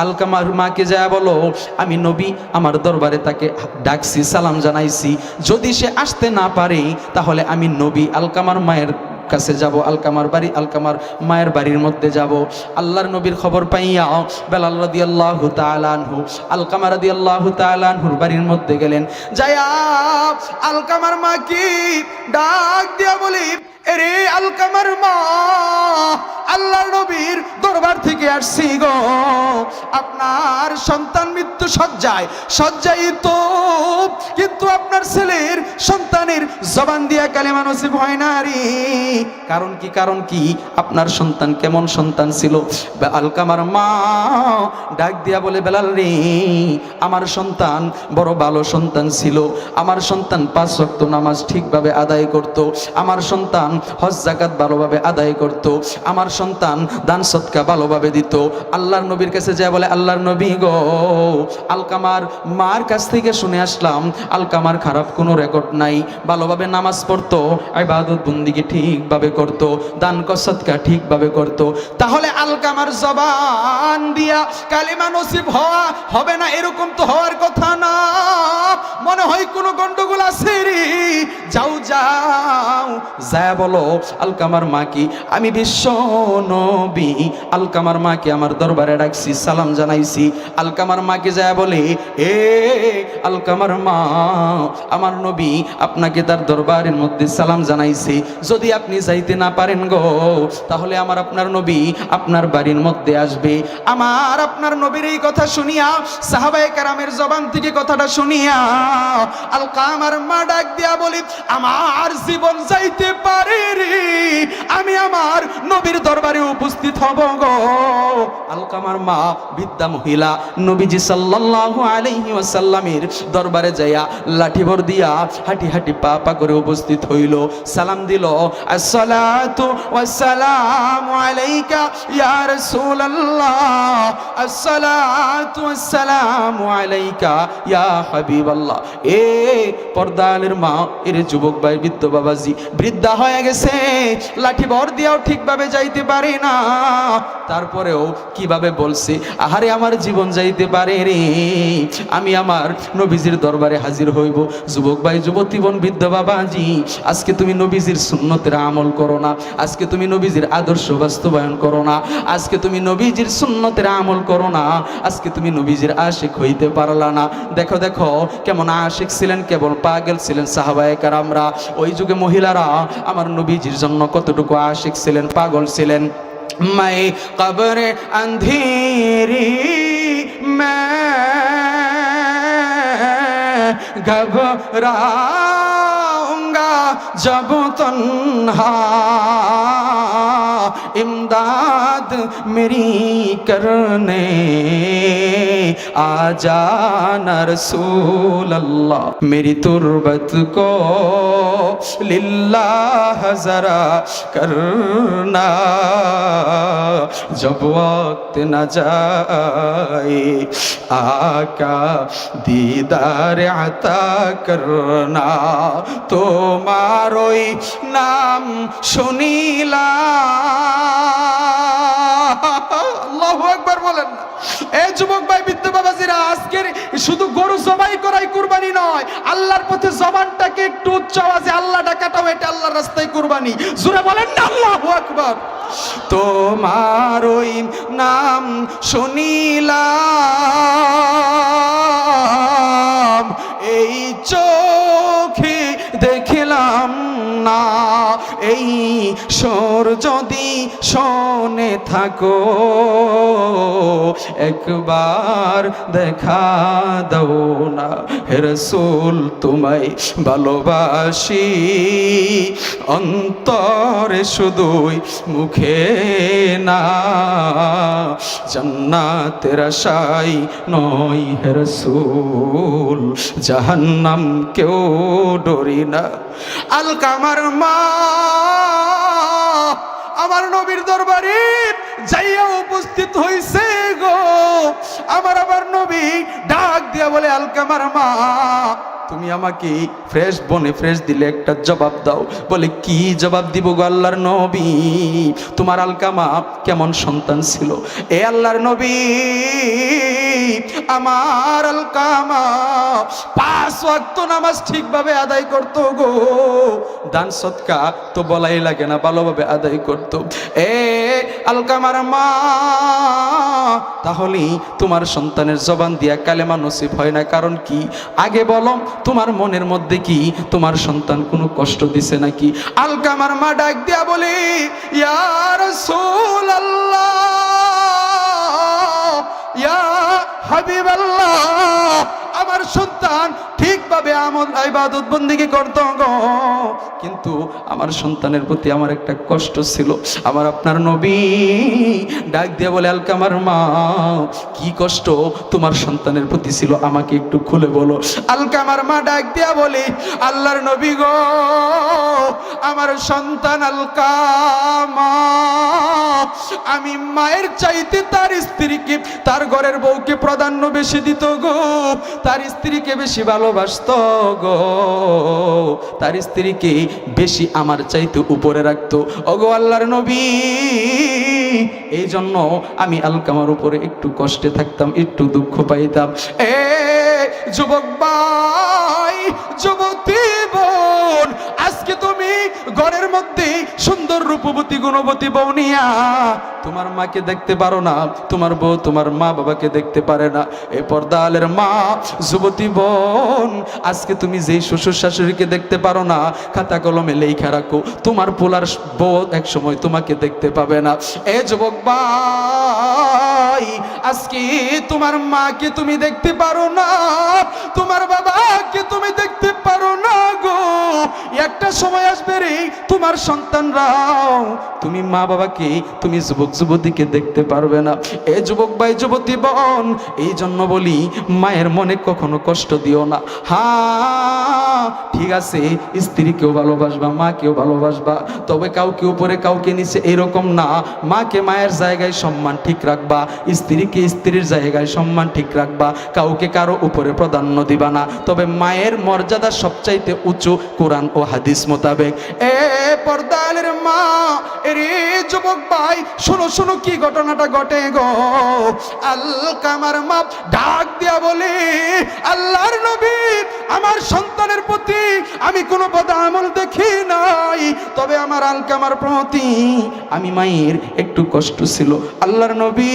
আলকামার মাকে যায় বলো, আমি নবী আমার দরবারে তাকে ডাকছি, সালাম জানাইছি, যদি সে আসতে না পারে তাহলে আমি নবী আলকামার মায়ের কাছে যাব, আলকামার মায়ের বাড়ির মধ্যে যাব। আল্লাহর নবীর খবর পাইয়া বেলাল রাদিয়াল্লাহু তাআলা আনহু আলকামা রাদিয়াল্লাহু তাআলা আনহুর বাড়ির মধ্যে গেলেন। যায়া আলকামার মা কি ডাক দিয়া বলি, এরে আলকামার মা, আল্লাহর নবীর দরবার থেকে আসছি গো, আপনার সন্তান মৃত্যু সজ্জায়িত, কিন্তু আপনার ছেলের সন্তানের জবান দিয়া কালেমা নসিব হয় না রে। কারণ কি? আপনার সন্তান কেমন সন্তান ছিল? আলকামার মা ডাক দিয়া বলে, বেলাল রে, আমার সন্তান বড় ভালো সন্তান ছিল, আমার সন্তান 5 ওয়াক্ত নামাজ ঠিকভাবে আদায় করত, আমার সন্তান হজ যাকাত ভালোভাবে আদায় করত, আমার সন্তান দান সৎকা ভালোভাবে দিত। আল্লাহর নবীর কাছে যায় বলে, আল্লাহর নবী গো, আলকামার মার কাছ থেকে শুনে আসলাম আলকামার খারাপ কোনো রেকর্ড নাই, ভালোভাবে নামাজ পড়তো, ইবাদত বন্দিগি ঠিকভাবে করত, দান সৎকা ঠিকভাবে করত। তাহলে আলকামার জবান দিয়া কালিমা নসিব হওয়া হবে না এরকম তো হওয়ার কথা না। মনে হয় কোনো গন্ডগোল আছে রে। যাও যাও যায় বলো আলকামার মা কি, আমি বিশ্ব নবী আলকামার মাকে আমার দরবারে ডাকছি, সালাম জানাইছি। আলকামার মাকে যায় বলে, এ আলকামার মা, আমার নবী আপনাকে তার দরবারের মধ্যে সালাম জানাইছে, যদি আপনি যাইতে না পারেন গো তাহলে আমার আপনার নবী আপনার বাড়ির মধ্যে আসবে। আমার আপনার নবীর এই কথা শুনিয়া, সাহাবায়ে কেরামের জবান থেকে কথাটা শুনিয়া আলকামার মা ডাক দিয়া বলি, আমার জীবন যাইতে পারে রে, আমি আমার নবীর দরবারে উপস্থিত হব গো। আলকামার মা বৃদ্ধা মহিলা নবীজি সাল্লাল্লাহু আলাইহি ওয়াসাল্লামের দরবারে যাইয়া লাঠি ভর দিয়া হাঁটি হাঁটি পা পা করে উপস্থিত হইল, সালাম দিল, আসসালাতু ওয়াসসালামু আলাইকা ইয়া রাসূলুল্লাহ, আসসালাতু ওয়াসসালামু আলাইকা ইয়া হাবিবাল্লাহ। এ পর্দালের মা, এর যুবক ভাই, বৃদ্ধ বাবাজি বৃদ্ধা হয়ে গেছে, লাঠি ভর দিয়াও ঠিকভাবে যাইতে পারে না, তারপরেও কিভাবে বলছে, আহারে আমার জীবন যাইতে পারে রে, আমি আমার নবীজির দরবারে হাজির হইব। যুবক ভাই, যুবতী বোন, বৃদ্ধ বাবাজি, আজকে তুমি নবীজির সুন্নতের আমল করো না, আজকে তুমি নবীজির আদর্শ বাস্তবায়ন করো না, আজকে তুমি নবীজির সুন্নতের আমল করো না, আজকে তুমি নবীজির আশিক হইতে পারলা না। দেখো দেখো কেমন আশিক ছিলেন, কেবল পাগল ছিলেন সাহাবায়ে কেরামরা। ওই যুগে মহিলারা আমার নবীজির জন্য কতটুকু আশিক ছিলেন, পাগল ছিলেন। मैं कब्र अंधेरी मैं घबराऊंगा जब तन्हा, इमदाद मेरी करने आ जाना रसूल अल्लाह, मेरी तुरबत को लिल्लाह जरा करना, जब वक्त न जाए आका दीदार अता करना, তোমারই নাম শুনিলা। আল্লাহু আকবার বলেন না। এই যুবক ভাই, বৃদ্ধ বাবাজিরা, আজকের শুধু গরু জবাই করাই কুরবানি নয়, আল্লাহর পথে জবানটাকে একটু উচ্চ আওয়াজে আল্লাহ ডাকাটাও এটা আল্লাহর রাস্তায় কুরবানি। জোরে বলেন না আল্লাহু আকবার। তোমারই নাম শুনিলাম, এই চোখে দেখলাম না, এই সুর যদি শোনে থাকো একবার দেখা দাও না, হে রাসূল তোমায় ভালোবাসি অন্তরে শুধুই মুখে না, জান্নাতের আশায় নয় হে রাসূল, জাহান্নাম কেউ ডরি না। আলকামার মা আমার নবীর দরবারে যাইয়া উপস্থিত হইছে গো। আমার নবী ডাক দিয়া বলে, আলকামার মা, তুমি আমাকে ফ্রেশ বনে ফ্রেশ দিলে একটা জবাব দাও। বলে, কি জবাব দিব গো আল্লাহর নবী? তোমার আলকামা কেমন সন্তান ছিল? এ আল্লাহর নবী, আমার আলকামা 5 ওয়াক্ত নামাজ ঠিকভাবে আদায় করতো গো, দান সদকা তো বলাই লাগে না, ভালোভাবে আদায় করতো। এ আলকামার মা, তাহলে তোমার সন্তানের জবান দিয়া কালেমা নসিব হয় না, কারণ কি? আগে বলো, তোমার মনের মধ্যে কি তোমার সন্তান কোনো কষ্ট দিছে নাকি? আলকামার মা ডাক দিয়া বলে, ইয়া রাসূলুল্লাহ, ইয়া হাবিবাল্লাহ, আমার সন্তান ঠিকভাবে আমল ইবাদত বন্দেগী করতো গো, কিন্তু আমার সন্তানের প্রতি আমার একটা কষ্ট ছিল। আমার আপনার নবী ডাক দিয়ে বলে, আলকামার মা, কি কষ্ট তোমার সন্তানের প্রতি ছিল, আমাকে একটু খুলে বলো। আলকামার মা ডাক দিয়া বলে, আল্লাহর নবী গো, আমার সন্তান আলকামা, আমি মায়ের চাইতে তার স্ত্রীকে, তার ঘরের বউকে প্রাধান্য বেশি দিত গো, তার স্ত্রীকে বেশি ভালোবাসত গো, তার স্ত্রীকে বেশি আমার চাইতে উপরে রাখতো। ওগো আল্লাহর নবী, এই জন্য আমি আলকামার উপরে একটু কষ্টে থাকতাম, একটু দুঃখ পাইতাম। এ যুবক ভাই, যুবতী বোন, আজকে তুমি ঘরের মধ্যে সুন্দর রূপবতী গুণবতী বউ নিয়া তোমার মাকে দেখতে পারো না, তোমার বউ তোমার মা বাবাকে দেখতে পারে না। এ পর্দা আলের মা, যুবতী বোন, আজকে তুমি যেই শ্বশুর শাশুড়িকে দেখতে পারো না, খাতা কলমে লেখা রাখো, তোমার পোলার বউ এক সময় তোমাকে দেখতে পাবে না। এ যুবক ভাই, আজকে তোমার মাকে তুমি দেখতে পারো না, তোমার বাবাকে তুমি দেখতে পারো না গো, একটা সময় আসবে রে তোমার সন্তানরাও তুমি মা বাবাকে, তুমি যুবক যুবতীকে দেখতে পারবে না। এ যুবক ভাই, যুবতী বোন, এই জন্য বলি মায়ের মনে কখনো কষ্ট দিও না। হ্যাঁ ঠিক আছে, স্ত্রীকেও ভালোবাসবা, মাকেও ভালোবাসবা, তবে কাউকে উপরে কাউকে নিচে এরকম না। মাকে মায়ের জায়গায় সম্মান ঠিক রাখবা, স্ত্রীকে স্ত্রীর জায়গায় সম্মান ঠিক রাখবা, কাউকে কারো উপরে প্রাধান্য দিবা না, তবে মায়ের মর্যাদা সবচাইতে উঁচু কোরআন ও হাদিস মোতাবেক। এ পর্দালের মা, এরে যুবক ভাই, শোনো শোনো কি ঘটনাটা ঘটে গো। আলকামার মা ডাক দিয়া বলে, আল্লাহর নবী, আমার সন্তানের প্রতি আমি কোনো বদ আমল দেখি নাই, তবে আমার আলকামার প্রতি আমি মায়ের একটু কষ্ট ছিল। আল্লাহর নবী,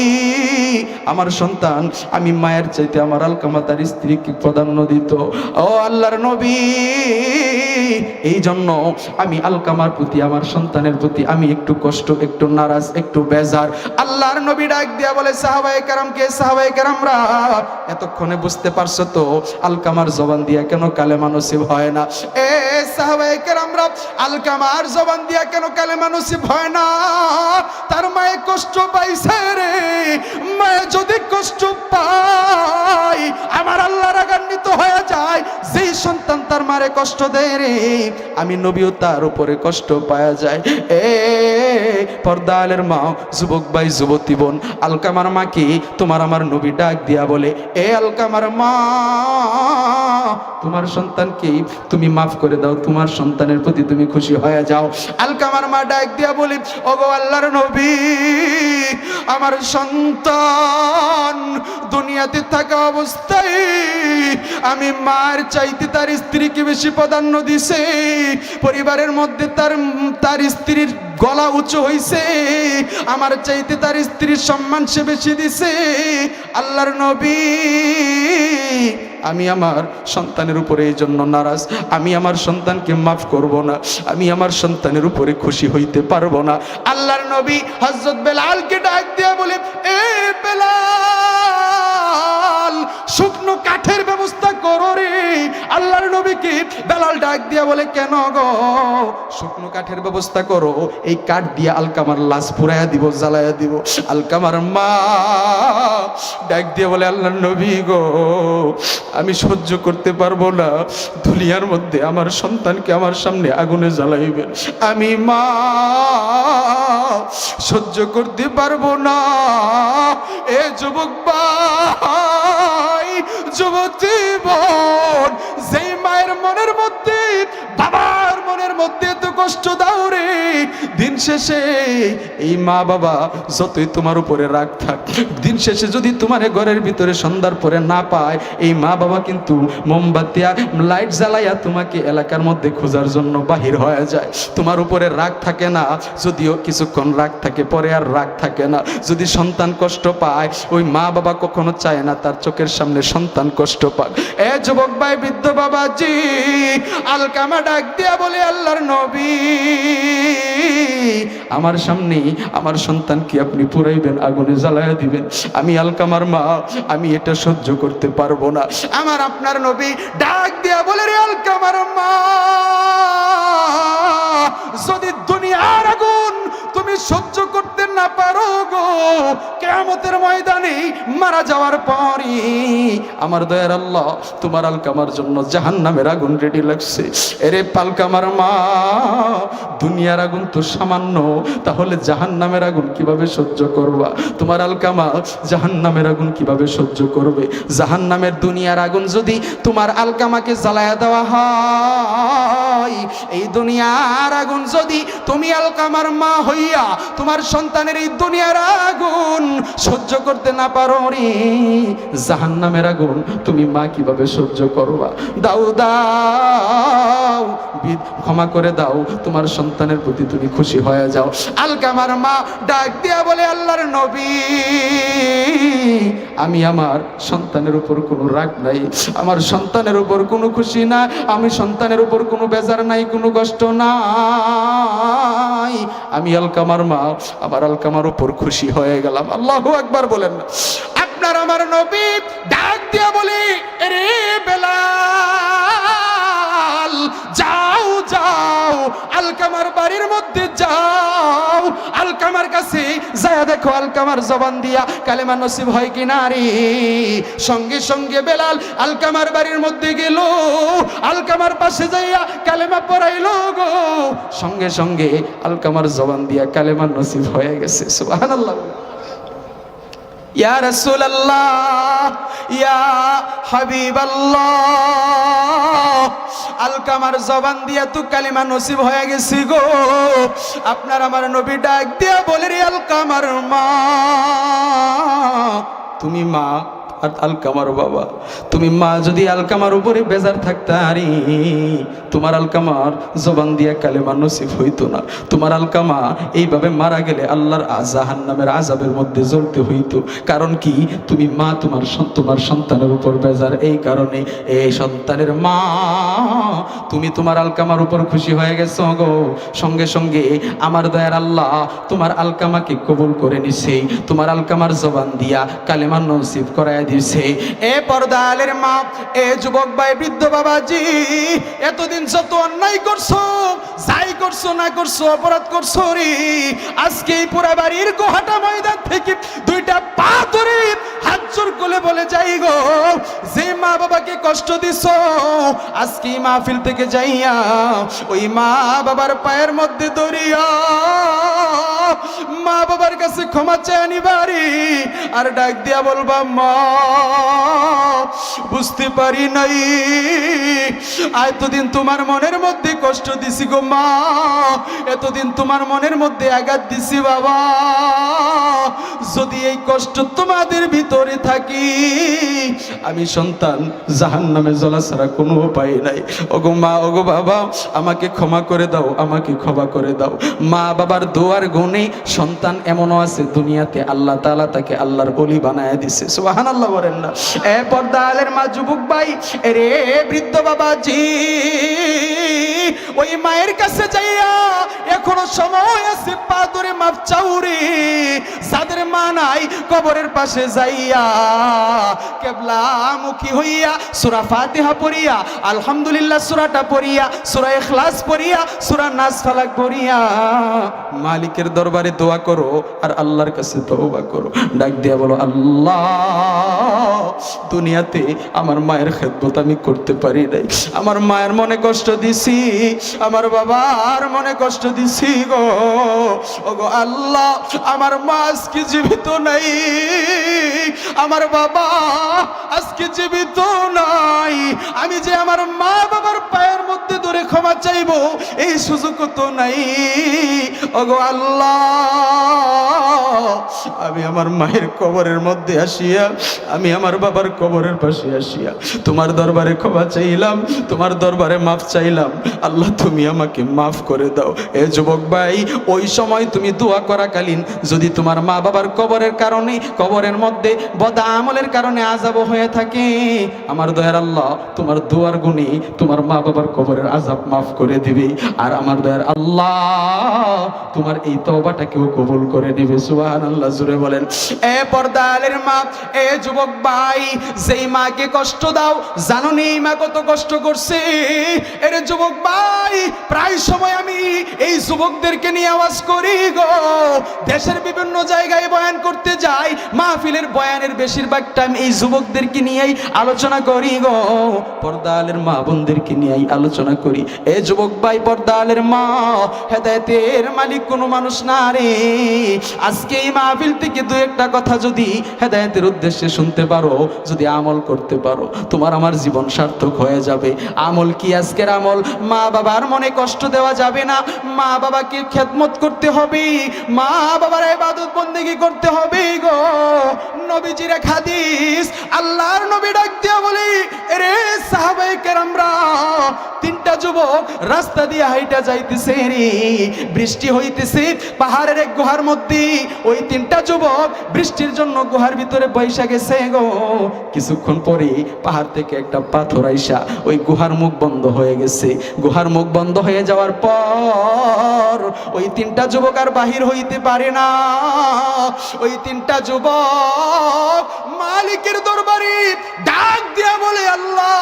আমার সন্তান, আমি মায়ের চাইতে আমার আলকামা তার স্ত্রীকে প্রাধান্য দিত। ও আল্লাহর নবী, এই জন্য আমি আলকামার প্রতি, আমার সন্তানের প্রতি আমি একটু কষ্ট, একটু নারাজ, একটু বেজার। আল্লাহর নবী ডাক দিয়া বলে, সাহাবায়ে কেরামকে, সাহাবায়ে কেরামরা এতক্ষণে বুঝতে পারছো তো আলকামার জবান দিয়া কেন কালেমা নসিব হয় না? এ সাহাবায়ে কেরামরা, আলকামার জবান দিয়া কেন কালেমা নসিব হয় না? তার মায়ে কষ্ট পাইছে রে। মায়ে যদি কষ্ট পায়, আমার আল্লাহ রাগান্বিত হয়ে যায়। যেই সন্তান তার মারে কষ্ট দেয় রে, আমি নবীও তার উপরে কষ্ট পাওয়া যায়। এ পর্দালের মা, যুবক ভাই, যুবতী বোন, আলকামার মাকে তোমার আমার নবী ডাক দিয়া বলে, এ আলকামার মা, তোমার সন্তানকে তুমি মাফ করে দাও, তোমার সন্তানের প্রতি তুমি খুশি হয়ে যাও। আলকামার মা ডাক দিয়া বলি, ওগো আল্লাহর নবী, আমার সন্তান দুনিয়াতে থাকা অবস্থায় আমি মার চাইতে তার স্ত্রীকে বেশি প্রাধান্য দিছে, পরিবারের মধ্যে তার স্ত্রীর গলা উঁচু হইছে, আমার চাইতে তার স্ত্রীর সম্মান সে বেশি দিছে। আল্লাহর নবী, আমি আমার সন্তানের উপরে এই জন্য নারাজ, আমি আমার সন্তানকে মাফ করব না, আমি আমার সন্তানের উপরে খুশি হইতে পারবো না। আল্লাহর নবী হযরত বেলালকে ডাক দিয়া বলে, এ বেলাল, শুকনো কাঠের ব্যবস্থা করো রে। আল্লাহর নবীকে বেলাল ডাক দিয়া বলে, কেন গো? শুকনো কাঠের ব্যবস্থা করো, এই কাঠ দিয়ে আলকামার লাশ পুরাইয়া দিব, জ্বালাইয়া দিব। আলকামার মা ডাক দিয়ে বলে, আল্লাহর নবী গো, আমি সহ্য করতে পারবো না, দুনিয়ার মধ্যে আমার সন্তানকে আমার সামনে আগুনে জ্বালাইবেন, আমি মা সহ্য করতে পারবো না। এ যুবক ভাই, যুবতী বোন, যেই মায়ের মনের মধ্যে, বাবার মনের মধ্যে এত কষ্ট দাও রে, দিন শেষে এই মা বাবা যতই তোমার উপরে রাগ থাক, দিন শেষে যদি তোমার ঘরের ভিতরে সন্ধ্যার পরে না পায়, এই মা বাবা কিন্তু মোমবাতি লাইট জ্বালাইয়া তোমাকে এলাকার মধ্যে খোঁজার জন্য বাহির হয়ে যায়। তোমার উপরে রাগ থাকে না, যদিও কিছুক্ষণ রাগ থাকে, পরে আর রাগ থাকে না। যদি সন্তান কষ্ট পায়, ওই মা বাবা কখনো চায় না তার চোখের সামনে সন্তান কষ্ট পাক। এ যুবক ভাই, বৃদ্ধ বাবাজি, আলকামা ডাক দিয়া বলে, আল্লাহর নবী, আমার সামনে আমার সন্তানকে আপনি পুরাইবেন, আগুনে জ্বালাইয়া দিবেন, আমি আলকামার মা, আমি এটা সহ্য করতে পারবো না। আমার আপনার নবী ডাক দিয়া বলে, রে আলকামার মা, যদি দুনিয়ার আগুন তুমি সহ্য করতে না পারো গো, কিয়ামতের ময়দানে মারা যাওয়ার পরই আমার দয়ার আল্লাহ তোমার আলকামার জন্য জাহান্নামের আগুন রেডি লাগছে। এরে আলকামার মা, দুনিয়ার আগুন তো সামান্য, তাহলে জাহান্নামের আগুন কিভাবে সহ্য করবা? তোমার আলকামা জাহান্নামের আগুন কিভাবে সহ্য করবে? জাহান্নামের দুনিয়ার আগুন যদি তোমার আলকামাকে জ্বালায়া দেওয়া হয়, এই দুনিয়ার আগুন যদি তুমি আলকামার মা হইয়া তোমার সন্তানের এই দুনিয়ার আগুন সহ্য করতে না পারো রে, জাহান্নামের আগুন তুমি মা কিভাবে সহ্য করবা? দাও দাও, ক্ষমা করে দাও, তোমার সন্তানের প্রতি তুমি খুশি হয়ে যাও। আলকামার মা ডাক দিয়া বলে, আল্লাহর নবী, আমি আমার সন্তানের উপর কোনো রাগ নাই, আমার সন্তানের উপর কোনো খুশি না, আমি সন্তানের উপর কোনো বেজার নাই, কোনো কষ্ট নাই, আমি আলকামার মা আমার আলকামার উপর খুশি হয়ে গেলাম। আল্লাহু আকবার বলেন না। আপনার আমার নবী ডাক দিয়া বলে, রে বেলাল, যাও যাও, আলকামার বাড়ির মধ্যে যাও, আলকামার কাছে যায় দেখো আলকামার জবান দিয়া কালেমা নসিব হয় কিনা রে। সঙ্গে সঙ্গে বেলাল আলকামার বাড়ির মধ্যে গেল, আলকামার পাশে যাইয়া কালেমা পড়াইলো গো, সঙ্গে সঙ্গে আলকামার জবান দিয়া কালেমা নসিব হয়ে গেছে। সুবহানাল্লাহ। ইয়া রাসূলুল্লাহ, ইয়া হাবিবাল্লাহ, আলকামার জবান দিয়া তু কালিমা নসিব হয়ে গেছি গো। আপনার আমার নবী ডাক দিয়া বলে, রে আলকামার মা, তুমি মা আর আলকামার বাবা, তুমি মা যদি আলকামার উপরে বেজার থাকতা রে, তোমার আলকামার জবান দিয়া কালেমা নসিব হইতো না, তোমার আলকামা এইভাবে মারা গেলে আল্লাহর জাহান্নামের আযাবের মধ্যে জ্বলতে হইতো। কারণ কি? তুমি মা, তোমার সন্তানের উপর বেজার, এই কারণে এই সন্তানের মা তুমি তোমার আলকামার উপর খুশি হয়ে গেছো গো। সঙ্গে সঙ্গে আমার দয়ার আল্লাহ তোমার আলকামাকে কবুল করে নিছে, তোমার আলকামার জবান দিয়া কালেমা নসিব করায় দিছে। এ পর্দালের মা, এ যুবক ভাই, বৃদ্ধ বাবাজি, এতদিন যত অন্যায় করছো, যাই করছো না করছো, অপরাধ করছো রে, আজকে এই পুরা বাড়ির গোহাটা ময়দান থেকে দুইটা পা ধরে হাত জোর করে বলে যাই গো, যে মা বাবাকে কষ্ট দিছো, আজকে মাহফিল থেকে যাইয়া ওই মা বাবার পায়ের মধ্যে দরিয়া মা বাবার কাছে ক্ষমা চেয়ে নিবারি, আর ডাক দিয়া বলবা, মা বুঝতে পারি নাই, এতদিন তোমার মনের মধ্যে কষ্ট দিছি গো মা, এতদিন তোমার মনের মধ্যে আঘাত দিছি বাবা, যদি এই কষ্ট তোমাদের ভিতরে থাকি, আমি সন্তান জাহান্নামে জ্বলা ছাড়া কোনো উপায় নাই। ওগো মা, ওগো বাবা, আমাকে ক্ষমা করে দাও, আমাকে ক্ষমা করে দাও। মা বাবার দোয়ার গুণে সন্তান এমনও আছে দুনিয়াতে আল্লাহ তাআলা তাকে আল্লাহর ওলি বানায় দিছে। সুবহানাল্লাহ বলেন না। এ পর্দালের মা, যুবক ভাই, রে বৃদ্ধ বাবাজি, ওই মায়ের কাছে যাইয়া এখনো সময় আছে, পা ধরে মাপ চাউরে, যাদের মা নাই কবরের পাশে যাইয়া কিবলামুখী হইয়া সূরা ফাতিহা পড়িয়া, আলহামদুলিল্লাহ সূরাটা পড়িয়া, সূরা ইখলাস পড়িয়া, সূরা নাস ফালাক পড়িয়া মালিকের দরবারে দোয়া করো আর আল্লাহর কাছে তওবা করো। ডাক দিয়া বলো, আল্লাহ, দুনিয়াতে আমার মায়ের খেদমত আমি করতে পারি নাই, আমার মায়ের মনে কষ্ট দিছি, আমার বাবার মনে কষ্ট দিছি গো। ওগো আল্লাহ, আমার মা আজকে জীবিত নাই, আমার বাবা আজকে জীবিত নাই, আমি যে আমার মা বাবার পায়ের মধ্যে ধরে ক্ষমা চাইবো এই সুযোগ তো নাই। ওগো আল্লাহ, আমি আমার মায়ের কবরের মধ্যে আসিয়া, আমি আমার বাবার কবরের পাশে আসিয়া তোমার দরবারে ক্ষমা চাইলাম, তোমার দরবারে মাফ চাইলাম। আল্লাহ, তুমি আমাকে মাফ করে দাও। এ যুবক ভাই, ওই সময় তুমি দোয়া করাকালীন যদি তোমার মা বাবার কবরের কারণে, কবরের মধ্যে বদা আমলের কারণে আযাব হয়ে থাকে, আমার দয়ার আল্লাহ তোমার দোয়ার গুণে তোমার মা বাবার কবরের আযাব মাফ করে দিবে, আর আমার দয়ার আল্লাহ তোমার এই তওবাটাকেও কবুল করে নেবে। সুবহান সুবহানাল্লাহ জোরে বলেন। এ পর্দালের মা, এ যুবক ভাই, যেই মাকে কষ্ট দাও জানো নি এই মা কত কষ্ট করছে। এর যুবক ভাই, প্রায় সময় আমি এই যুবকদেরকে নিয়ে আওয়াজ করি গো, দেশের বিভিন্ন জায়গায় বয়ান করতে যাই, মাহফিলের বয়ানের বেশিরভাগ টাইম এই যুবকদেরকে নিয়েই আলোচনা করি গো, পর্দালের মা বোনদেরকে নিয়েই আলোচনা করি। এ যুবক ভাই, পর্দালের মা, হেদায়েতের মালিক কোনো মানুষ না রে। আজকে এই মাহফিল থেকে দু একটা কথা যদি হেদায়েতের উদ্দেশ্যে শুনতে পারো, যদি আমল করতে পারো, তোমার আমার জীবন সার্থক হয়ে যাবে। আমল কি আজকের আমল? মা বাবার মনে কষ্ট দেওয়া যাবে না, মা বাবাকে খেদমত করতে হবে, মা বাবার ইবাদত বন্দেগী করতে হবে গো। নবীজির এক হাদিস, আল্লাহর নবী ডাক দিয়া বলি, রে সাহাবায়ে কেরামরা, তিনটা যুবক রাস্তা দিয়ে হাইটা যাইতেছে রে, বৃষ্টি হইতেছে পাহাড়ের এক গুহার মধ্যে। ওই তিনটা যুবক বৃষ্টির জন্য গুহার ভিতরে বৈশা গেছে গো। কিছুক্ষণ পরে পাহাড় থেকে একটা পাথর আইসা ওই গুহার মুখ বন্ধ হয়ে গেছে। গুহার মুখ বন্ধ হয়ে যাওয়ার পর ওই তিনটা যুবক আর বাহির হইতে পারে না। ওই তিনটা যুবক মালিকের দরবারে ডাক দিয়া বলে, আল্লাহ,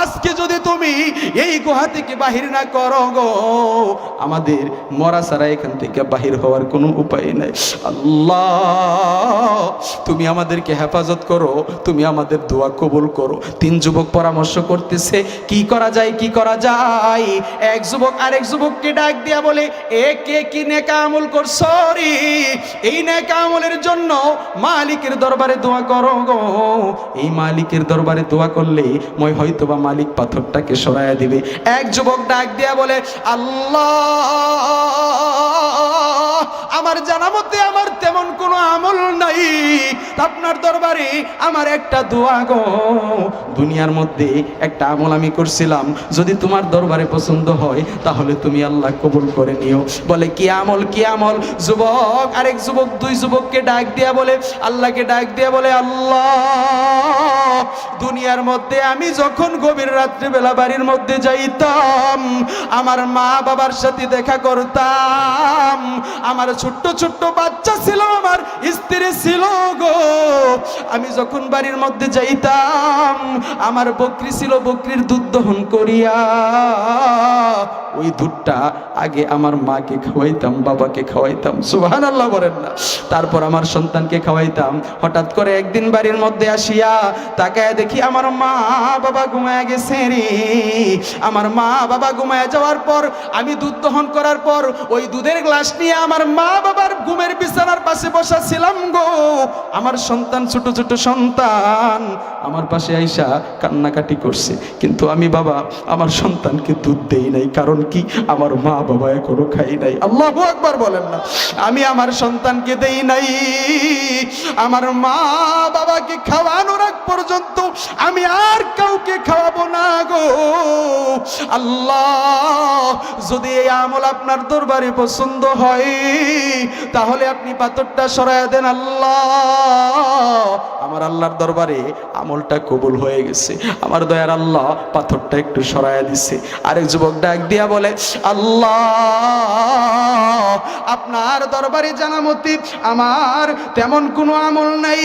আজকে যদি তুমি এই গুহা থেকে বাহির না করো গো, আমাদের মরা ছাড়া এখান থেকে বাহির হওয়ার কোনো উপায় নাই। আল্লাহ, তুমি আমাদেরকে হেফাজত করো, তুমি আমাদের দোয়া কবুল করো। তিন যুবক পরামর্শ করতেছে কি করা যায়, কি করা যায়। এক যুবক আরেক যুবককে ডাক দিয়া বলে, এ কে কি নেক আমল করছো রে? এই নেক আমলের জন্য মালিকের দরবারে দোয়া করো গো। এই মালিকের দরবারে দোয়া করলে মই হয়তোবা মালিক পাথরটাকে সরাইয়া দিবে। এক যুবক ডাক দিয়া বলে, আল্লাহ, আমার জানা মতে আমার তেমন কোনো আমল নাই, আপনার দরবারে আমার একটা দোয়া গো। দুনিয়ার মধ্যে একটা আমল আমি করছিলাম, যদি তোমার দরবারে পছন্দ হয় তাহলে তুমি আল্লাহ কবুল করে নিও। বলে কি আমল, কি আমল? যুবক আরেক যুবক, দুই যুবককে ডাক দিয়া বলে, আল্লাহকে ডাক দিয়া বলে, আল্লাহ, দুনিয়ার মধ্যে আমি যখন গভীর রাত্রিবেলা বাড়ির মধ্যে যাইতাম, আমার মা বাবার সাথে দেখা করতাম, আমার ছোট্ট ছোট্ট বাচ্চা ছিল, আমার স্ত্রী ছিল গো। আমি যখন বাড়ির মধ্যে যাইতাম, আমার বকরি ছিল, বকরির দুধ দহন করিয়া ওই দুধটা আগে আমার মাকে খাওয়াইতাম, বাবাকে খাওয়াইতাম, সুবহানাল্লাহ বলেন না। তারপর আমার সন্তানকে খাওয়াইতাম। হঠাৎ করে একদিন বাড়ির মধ্যে আসিয়া তাকায় দেখি আমার মা বাবা ঘুমায় গেছে রে। আমার মা বাবা ঘুমায় যাওয়ার পর আমি দুধ দহন করার পর ওই দুধের গ্লাস নিয়ে আমার মা বাবার ঘুমের বিছানার পাশে বসা ছিলাম গো। আমার সন্তান, ছোট ছোট সন্তান আমার পাশে আইসা কান্নাকাটি করছে, কিন্তু আমি বাবা আমার সন্তানকে দুধ দেই নাই। কারণ কি? আমার মা বাবা এখনো খাই নাই। আল্লাহু আকবার বলেন না। আমি আমার সন্তানকে দেই নাই, আমার মা বাবাকে খাওয়ানোর আগ পর্যন্ত আমি আর কাউকে খাওয়াবো না গো। আল্লাহ, যদি এই আমল আপনার দরবারে পছন্দ হয় তাহলে আপনি পাথরটা সরাইয়া দেন। আল্লাহ, আমার আল্লাহর দরবারে আমলটা কবুল হয়ে গেছে। আমার দয়ার আল্লাহ পাথরটা একটু সরাইয়া দিছে। আরেক যুবক ডাক দিয়া বলে, আল্লাহ, আপনার দরবারে জানা মতে আমার তেমন কোনো আমল নাই,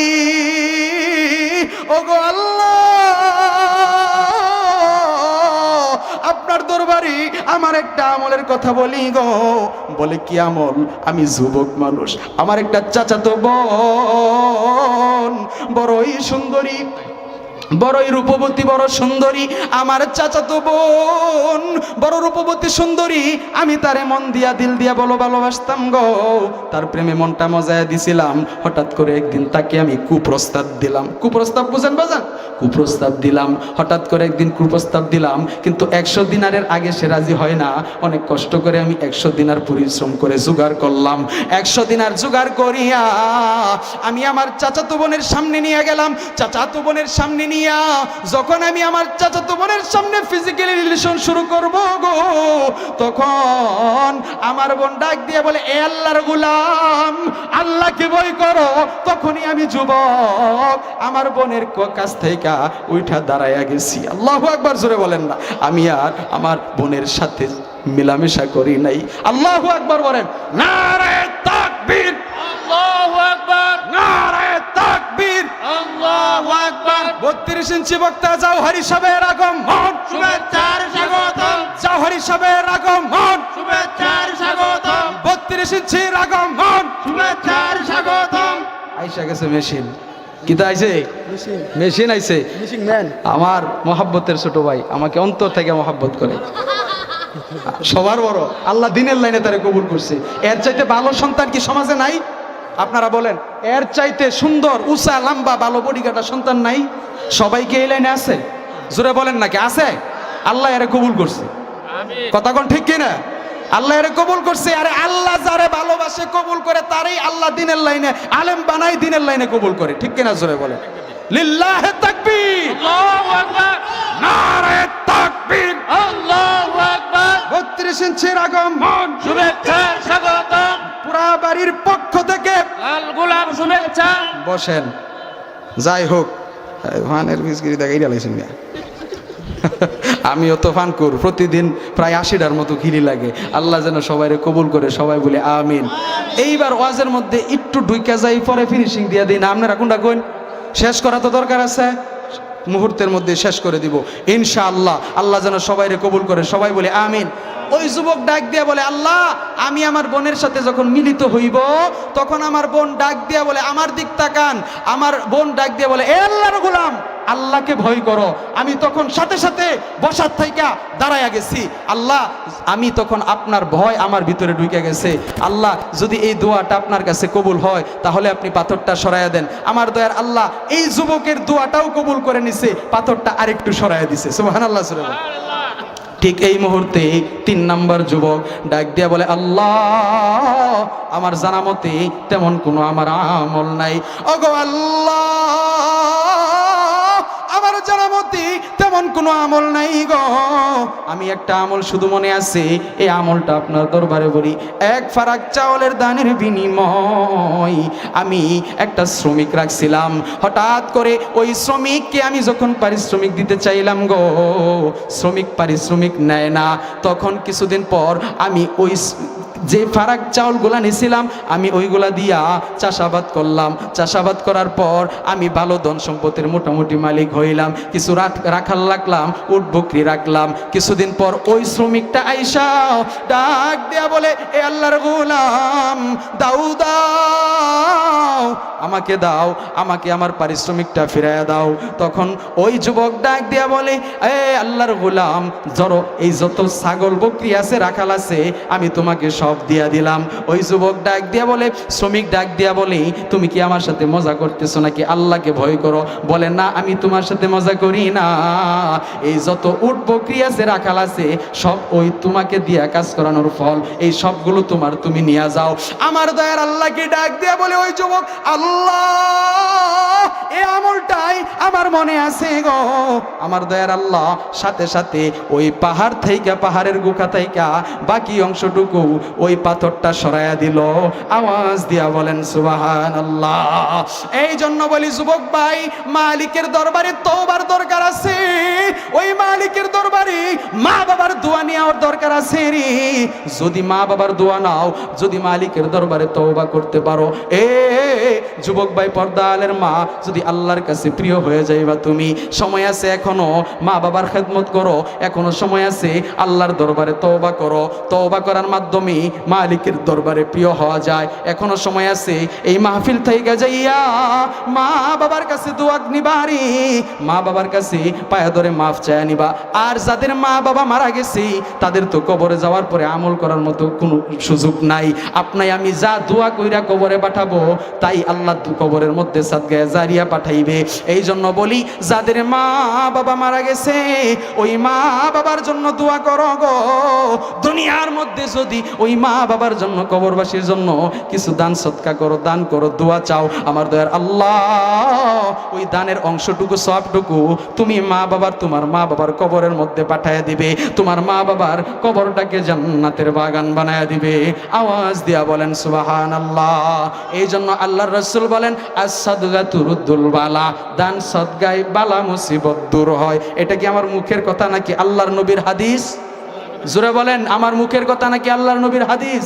ওগো আল্লাহ, আপনার দরবারে আমার একটা আমলের কথা বলি গো। বলে কি আমল? আমি যুবক মানুষ, আমার একটা চাচাতো বোন বড়ই সুন্দরী, বড়ই রূপবতী, বড় সুন্দরী। আমার চাচাতো বোন বড় রূপবতী সুন্দরী, আমি তারে মন দিয়া দিল দিয়া বলো ভালোবাসতাম গো। তার প্রেমে মনটা মজায় দিছিলাম। হঠাৎ করে একদিন তাকে আমি কুপ্রস্তাব দিলাম। কুপ্রস্তাব বুঝেন বাজান? কুপ্রস্তাব দিলাম। হঠাৎ করে একদিন কুপ্রস্তাব দিলাম, কিন্তু 100 দিনারের আগে সে রাজি হয় না। অনেক কষ্ট করে আমি 100 দিনার পরিশ্রম করে জোগাড় করলাম। 100 দিনার জোগাড় করিয়া আমি আমার চাচাতো বোনের সামনে নিয়ে গেলাম। চাচাতো বোনের সামনে নিয়ে যখন আমি আমার চাচাতো বোনের সামনে ফিজিক্যালি রিলেশন শুরু করব গো, তখন আমার বোন ডাক দিয়ে বলে, এ আল্লাহর গোলাম, আল্লাহকে ভয় করো। তখনই আমি যুবক আমার বোনের কাছ থেকে উঠা দাঁড়াইয়া গেছি। আল্লাহু আকবার জোরে বলেন না। আমি আর আমার বোনের সাথে মিলামেশা করি নাই। আল্লাহু আকবার বলেন, নারায়ে তাকবীর, আল্লাহু আকবার, নারায়ে তাকবীর, আল্লাহু আকবার। 32 ইঞ্চি বক্তা জওহরী সাহেবের আগমন, শুভেচ্ছার স্বাগতম, জওহরী সাহেবের আগমন, শুভেচ্ছার স্বাগতম, 32 ইঞ্চির আগমন। শুভেচ্ছার স্বাগতম। আইসা গেছে মেশিন, কিতা আইছে? মেশিন আইছে। আমার মহাব্বতের ছোট ভাই আমাকে অন্তর থেকে মহাব্বত করে, সবার বড়। আল্লাহ দিনের লাইনে তারে কবুল করছে। এর চাইতে ভালো সন্তান কি সমাজে নাই? আপনারা বলেন, এর চাইতে সুন্দর উঁচা লম্বা ভালো বডিগাটা সন্তান নাই? সবাইকে এই লাইনে আছে? জোরে বলেন নাকি আছে? আল্লাহ এর কবুল করছে। কথা কোন ঠিক কিনা? আল্লাহ এর কবুল করছে। আরে আল্লাহ যারে ভালোবাসে কবুল করে, তারই আল্লাহ দিনের লাইনে আলেম বানাই, দিনের লাইনে কবুল করে। ঠিক কিনা? জোরে বলেন। লিল্লাহে তাকবীর, আল্লাহু আকবার, নারায়ে তাকবীর, আল্লাহু আকবার। 32 ইঞ্চির আগমন, শুভেচ্ছার স্বাগতম, পুরা বাড়ির পক্ষ থেকে। লাল গোলাপ শুভেচ্ছা। বসেন। যাই হোক, ফানের বিস্কিট দেখাই ডালাইছেন না। আমিও তো ফান কর, প্রতিদিন প্রায় 80টার মতো খিলি লাগে। আল্লাহ যেন সবাইরে কবুল করে, সবাই বলে আমিন। এইবার ওয়াজের মধ্যে একটু ঢুইকা যাই, পরে ফিনিশিং দিয়ে দিই না। আপনারা কোনটা কইন? শেষ করা তো দরকার আছে, মুহূর্তের মধ্যে শেষ করে দিব ইনশাআল্লাহ। আল্লাহ যেন সবাইরে কবুল করে, সবাই বলে আমিন। ওই যুবক ডাক দিয়া বলে, আল্লাহ আমি আমার বোনের সাথে যখন মিলিত হইব, তখন আমার বোন ডাক দিয়া বলে, আমার দিক তাকান। আমার বোন ডাক দিয়া বলে, এ আল্লাহর গোলাম, আল্লাহকে ভয় করো। আমি তখন সাথে সাথে বসার থাইকা দাঁড়াইয়া গেছি। আল্লাহ, আমি তখন আপনার ভয় আমার ভিতরে ঢুকে গেছে। আল্লাহ, যদি এই দোয়াটা আপনার কাছে কবুল হয়, তাহলে আপনি পাথরটা সরাইয়া দেন। আমার দয়ার আল্লাহ এই যুবকের দোয়াটাও কবুল করে নিছে, পাথরটা আরেকটু সরাইয়া দিছে। সুবহানাল্লাহ। ঠিক এই মুহূর্তে 3 নম্বর যুবক ডাক দিয়া বলে, আল্লাহ আমার জানা মতে তেমন কোনো আমার আমল নাই। ওগো আল্লাহ, আমার জানা মতে তেমন কোনো আমল নাই গো। আমি একটা আমল শুধু মনে আছে, এই আমলটা আপনার দরবারে বলি। 1 ফারাক চাউলের দানের বিনিময় আমি একটা শ্রমিক রাখছিলাম। হঠাৎ করে ওই শ্রমিককে আমি যখন পারিশ্রমিক দিতে চাইলাম গো, শ্রমিক পারিশ্রমিক নেয় না। তখন কিছুদিন পর আমি ওই যে ফারাক চাউলগুলা নিয়েছিলাম, আমি ওইগুলা দিয়া চাষাবাদ করলাম। চাষাবাদ করার পর আমি ভালো ধন সম্পদের মোটামুটি মালিক হইলাম। কিছু রাখাল রাখলাম, উট বকরি রাখলাম। কিছুদিন পর ওই শ্রমিকটা আইসা ডাক দিয়া বলে, এ আল্লাহর গোলাম, দাও দাও, আমাকে দাও, আমাকে আমার পারিশ্রমিকটা ফিরাইয়া দাও। তখন ওই যুবক ডাক দিয়া বলে, এ আল্লাহর গোলাম, ধরো এই যত ছাগল বকরি আছে, রাখাল আছে, আমি তোমাকে সব দিয়া দিলাম। ওই যুবক ডাক দিয়া বলে, শ্রমিক ডাক দিয়া বলে, তুমি কি আমার সাথে মজা করতেছো নাকি? আল্লাহকে ভয় করো। বলে, না আমি তোমার সাথে মজা করি না। এই যত উট বকরি আছে, রাখাল আছে, সব ওই তোমাকে দিয়া কাজ করানোর ফল, এই সবগুলো তোমার, তুমি নিয়ে যাও। আমার দয়ার আল্লাহকে ডাক দিয়া বলে, ওই যুবক, আল্লাহ এই আমলটাই আমার মনে আছে গো। আমার দয়ার আল্লাহ সাথে সাথে ওই পাহাড় থেকে, পাহাড়ের গুহা থেকে বাকি অংশটুকু ওই পাথরটা সরাইয়া দিল। আওয়াজ দিয়া বলেন সুবহানাল্লাহ। এই জন্য বলি যুবক ভাই, মালিকের দরবারে তওবার দরকার আছে। ওই মালিকের দরবারে মা বাবার দোয়া নেওয়ার দরকার আছে রে। যদি মা বাবার দোয়া নাও, যদি মালিকের দরবারে তওবা করতে পারো, এ যুবক ভাই, পর্দালের মা, যদি আল্লাহর কাছে প্রিয় হয়ে যাইবা তুমি, সময় আছে এখনো, মা বাবার খেদমত করো, এখনো সময় আছে। আল্লাহর দরবারে তওবা করো, তওবা করার মাধ্যমে মালিকের দরবারে প্রিয় হওয়া যায়। এখনো সময় আছে। এই মাহফিল থেকে যাইয়া মা বাবার কাছে দোয়া নিবারি, মা বাবার কাছে পায়া ধরে মাফ চায়া নিবা। আর যাদের মা বাবা মারা গেছে, তাদের তো কবরে যাওয়ার পরে আমল করার মতো কোনো সুযোগ নাই। আপনাই আমি যা দোয়া কইরা কবরে পাঠাবো, তাই আল্লাহ কবরের মধ্যে সাদগায়ে জারিয়া পাঠাইবে। এই জন্য বলি, যাদের মা বাবা মারা গেছে, ওই মা বাবার জন্য দোয়া করো গো। দুনিয়ার মধ্যে যদি ওই মা বাবার জন্য, কবরবাসীর জন্য কিছু দান সদকা করো, দান করো, দোয়া চাও, আমার দয়ার আল্লাহ ওই দানের অংশটুকু, সবটুকু তুমি মা বাবার, তোমার মা বাবার কবরের মধ্যে পাঠাইয়া দিবে। তোমার মা বাবার কবরটাকে জান্নাতের বাগান বানায়া দিবে। আওয়াজ দিয়া বলেন সুবহানাল্লাহ। এই জন্য আল্লাহর রাসূল বলেন, আস-সাদগাতু তুরুদ্দুল বালা, দান সদগায় বালা মুসিবত দূর হয়। এটা কি আমার মুখের কথা নাকি আল্লাহর নবীর হাদিস? জোরে বলেন, আমার মুখের কথা নাকি আল্লাহর নবীর হাদিস?